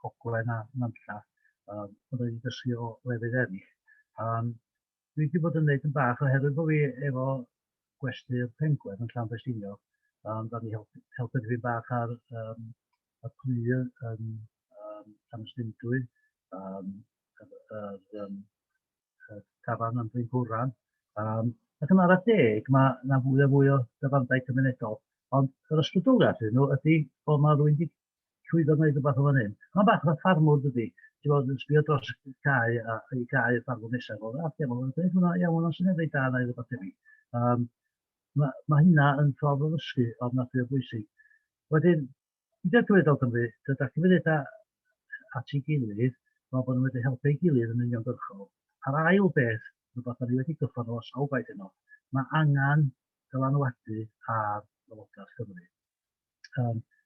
Speaker 5: Ogwen a Nantlla, ond da ni dysgu o lefydd eraill. Dwi wedi bod yn gwneud yn bach oherwydd bod fi efo gwesty'r Pengwen yn Ffestiniog. Da ni helpu fi bach ar y plu yn Llanystumdwy, yr tafarn yn Blaenhwran. Ac yn ara deg, mae yna fwy a fwy o dyfandau cymunedol. Ond yr ysbrydoliaeth nhw ydy bod mae rhywun wedi llwyddo gwneud rhywbeth o fan hyn. Mae'n bach o ffarmwr dydy. Ti'n bod yn sbio dros y cae a i gae y ffarmwr nesaf. Mae'n dweud hwnna, iawn, o'n sy'n edrych da na i rhywbeth efo. Mae hynna yn ffordd o ddysgu o'r natur bwysig. Wedyn, Mudiad Cymunedol Cymru, dyda cymunedau at ei gilydd, fel bod nhw wedi helpu ei gilydd yn uniongyrchol. A'r ail beth, rhywbeth ni wedi gyffwrdd o sawl gwaith yno, mae angen dylanwadu ar Lywodraeth Cymru.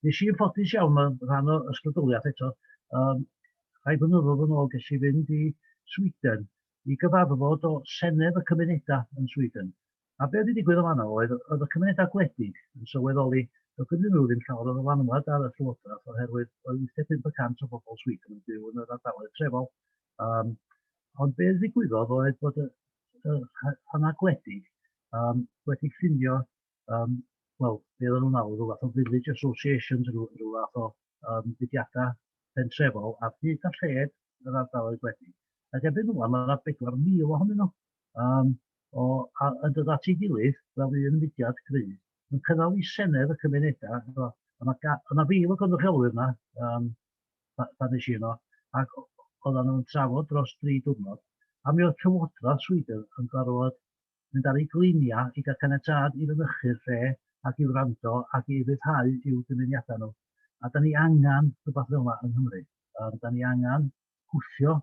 Speaker 5: Nes i'n ffodus iawn mewn rhan o ysbrydoliaeth eto, rhai blynyddoedd yn ôl ges i fynd i Sweden i gyfarfod o Senedd y Cymunedau yn Sweden. A be wedi digwydd o fanno oedd y cymunedau gwledig yn sylweddoli doedd gynnu nhw ddim llawer o ddylanwad ar y Llywodraeth oherwydd oedd 85% o bobl Sweden yn byw yn yr ardaloedd trefol. Ond be ddigwyddodd oedd bod y hana gwledig wedi ffinio, wel, be oedden nhw'n alw, rhyw fath o village associations, rhyw fath o fudiadau pentrefol ar hyd a lled yr ardaloedd gwledig. Ac erbyn nhw, mae yna 4,000 ohonyn nhw. Yn dod at ei gilydd, fel un mudiad cry, yn cynnal i Senedd y Cymunedau. Yna fi o gynrychiolwyr yna, pan nes i yno, ac oedden nhw'n trafod dros 3 diwrnod. A mi oedd Llywodraeth Sweden yn gorfod mynd ar ei glinia i gael caniatâd i fynychu'r lle ac i wrando ac i ryddhau i'w dymuniadau nhw. A da ni angen rhywbeth fel yma yng Nghymru. Da ni angen hwthio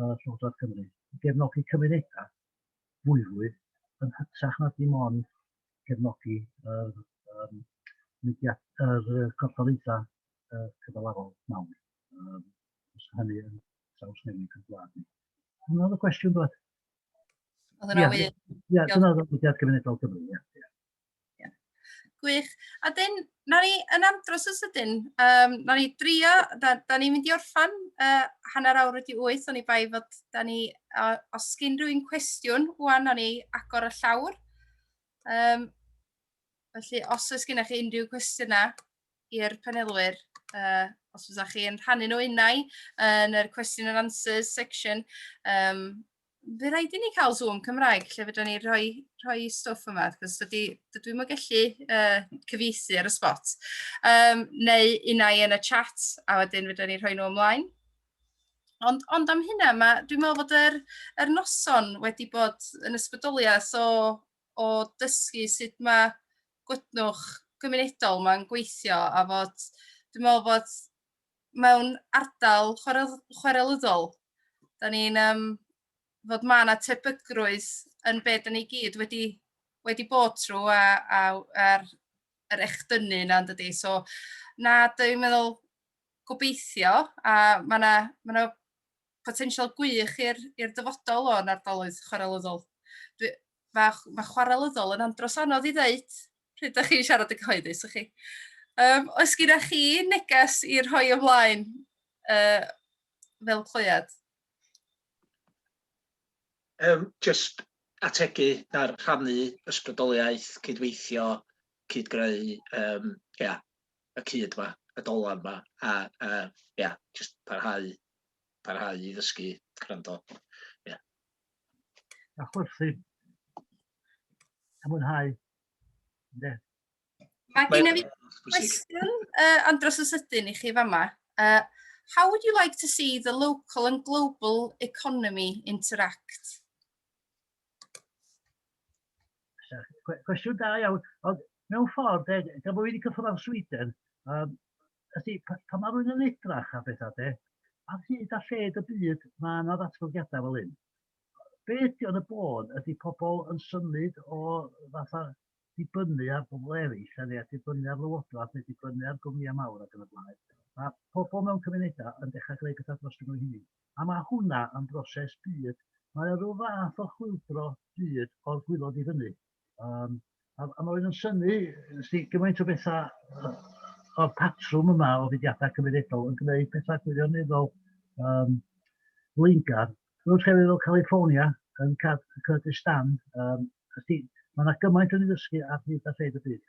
Speaker 5: Llywodraeth Cymru. Gefnogi cymunedau fwyfwy yn hytrach na dim ond gefnogi yr corfforaethau cyfalafol mawr. Hynny yn trawsnewid yn gwlad ni. Hwna oedd y cwestiwn dweud.
Speaker 1: Oedd yna wir.
Speaker 5: Ie, dyna oedd y Mudiad Cymunedol Cymru.
Speaker 1: Gwych. A dyn, na ni yn andros o sydyn, na ni drio, da ni'n mynd i orffan hanner awr wedi 8, o'n i bai fod da ni, os gyn rhywun cwestiwn, wwan na ni agor y llawr. Felly, os oes gennych chi unrhyw cwestiynau i'r panelwyr, os oes chi yn rhannu nhw unau yn yr question and answers section, Fe rhaid i ni cael Zoom Cymraeg lle fydda ni rhoi stwff yma, cos dydw i'n gallu cyfieithu ar y spot. Neu unau yn y chat, a wedyn fydda ni rhoi nhw ymlaen. Ond am hynna, dwi'n meddwl bod yr noson wedi bod yn ysbrydoliaeth o dysgu sut mae gwydnwch gymunedol ma'n gweithio, a fod dwi'n meddwl bod mewn ardal chwarelyddol, da ni'n fod mae yna tebygrwydd yn beth da ni gyd wedi bod trwy ar yr echdynnu yna, dydy. So, dwi'n meddwl gobeithio, a mae yna potensial gwych i'r dyfodol o'n ardaloedd chwarelyddol. Mae chwarelyddol yn andros anodd i ddeud, pryd ydych chi'n siarad y cyhoeddus, ych chi. Oes gyda chi neges i rhoi ymlaen fel clwyad?
Speaker 2: Just ategu na'r rhannu ysbrydoliaeth, cydweithio, cydgreu, y cyd yma, y Dolan yma, a just parhau i ddysgu, gwrando.
Speaker 5: A chwrthu, a mwynhau.
Speaker 1: Mae gen i fi cwestiwn andros o sydyn i chi fama. How would you like to see the local and global economy interact?
Speaker 5: Cwestiwn da iawn. mewn ffordd, gan bod fi wedi cyffwrdd ar Sweden, ydy, pan mae rhywun yn edrach a bethau, ar hyd a lled y byd, mae yna ddatblygiadau fel hyn. Be ydy o'n y bôn ydy pobl yn symud o fatha dibynnu ar bobl eraill, neu dibynnu ar lywodraeth, neu dibynnu ar gwmnïau mawr ac yn y blaen. A pobl mewn cymunedau yn dechrau greu pethau dros nhw'n hunain. A mae hwnna yn broses byd. Mae rhyw fath o chwyldro byd o'r gwylod i fyny. A mae rhywun yn synnu gymaint o bethau o'r patrwm yma o fudiadau cymunedol yn gwneud pethau gwirioneddol blaengar. Rwy'n llefydd fel California yn Kurdistan, mae yna gymaint yn ei ddysgu ar hyd a lled y byd.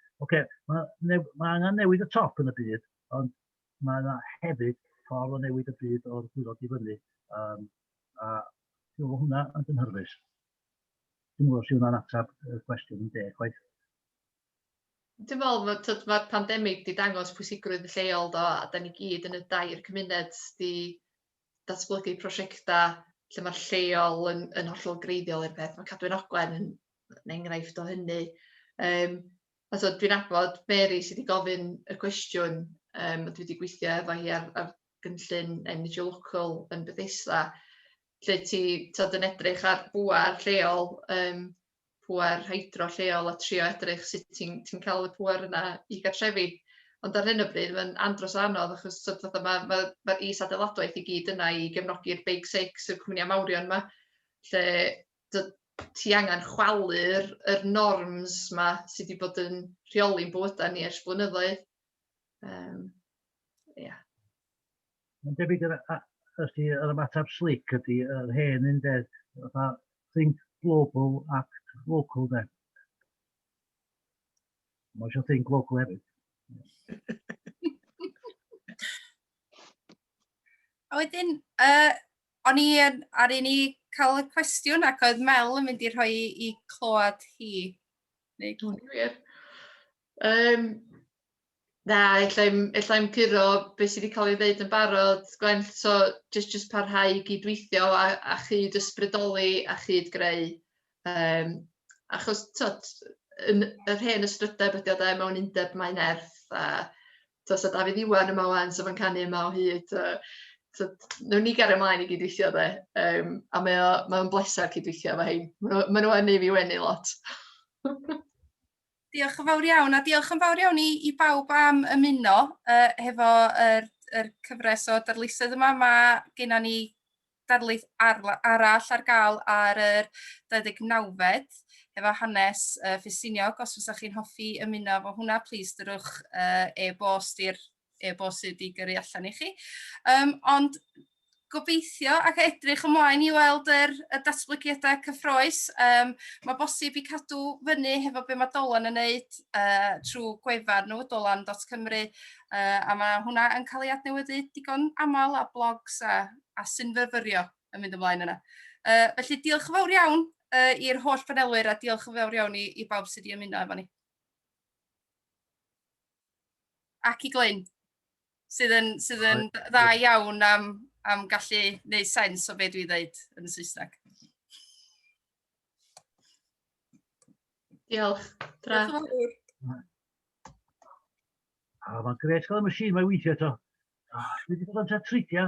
Speaker 5: Mae angen newid y top yn y byd, ond mae yna hefyd ffordd o newid y byd o'r gwylod i fyny. A hwnna yn gynhyrfus. Dwi'n gwybod sy'n hwnna'n atab y cwestiwn yn deg, chwaith.
Speaker 3: Dwi'n meddwl mae'r pandemig wedi dangos pwysigrwydd y lleol do, a da ni gyd yn y dair cymuned wedi datblygu prosiectau lle mae'r lleol yn hollol greiddiol i'r peth. Mae Cwmni Ogwen yn enghraifft o hynny. Dwi'n nabod Mary sydd wedi gofyn y cwestiwn, dwi wedi gweithio efo hi ar gynllun energy local yn Bethesda, lle ti'n edrych ar bŵer lleol, pŵer hydro lleol a trio edrych sut ti'n cael y pŵer yna i gartrefi. Ond ar hyn o bryd, mae'n andros o anodd, achos mae'r is-adeiladwaith i gyd yna i gefnogi'r Big Six, y cwmnïau mawrion yma, lle ti angen chwalu'r norms yma sydd wedi bod yn rheoli'n bywydau ni ers blynyddoedd.
Speaker 5: Mae'n debyg yr ymateb slick ydy yr hen un ded, think global, act local de. Mae eisiau think local hefyd.
Speaker 1: A wedyn, o'n i ar un i cael y cwestiwn ac oedd Mel yn mynd i rhoi i clywed hi.
Speaker 3: Dwi'n wir. Na, allai'm curo beth sydd wedi cael ei ddeud yn barod, Gwen, so just parhau i gydweithio a chyd ysbrydoli a chyd greu. Achos, yr hen ysbrydeb ydy o de mewn undeb mae'n nerth, a Dafydd Iwan yma wan, so fe'n canu yma o hyd. Nw'n ni gario ymlaen i gydweithio de, a mae'n bleser cydweithio efo hyn. Maen nhw yn ei fi wenu lot.
Speaker 1: Diolch yn fawr iawn, a diolch yn fawr iawn i bawb am ymuno hefo yr cyfres o darlithoedd yma. Mae gennym ni darlith arall ar gael ar yr 29fed efo hanes Ffestiniog. Os fysa chi'n hoffi ymuno efo hwnna, plis dyrwch e-bost i'r e-bost sydd wedi gyrru allan i chi. Ond gobeithio ac edrych ymlaen i weld y datblygiadau cyffroes. Mae bosib i cadw fyny hefo be mae Dolan yn neud trwy gwefan nhw, dolan.cymru, a mae hwnna yn cael ei adnewyddu digon aml a blogs a synfyfyrio yn mynd ymlaen yna. Felly diolch yn fawr iawn i'r holl panelwyr a diolch yn fawr iawn i bawb sydd wedi ymuno efo ni. Ac i Glyn, sydd yn dda iawn am gallu neud sens o beth dwi'n dweud yn y Saesneg.
Speaker 3: Diolch. Tra.
Speaker 1: Diolch yn fawr.
Speaker 5: Mae'n gret gael y machine mae'n weithio to. Dwi wedi bod yn tridio.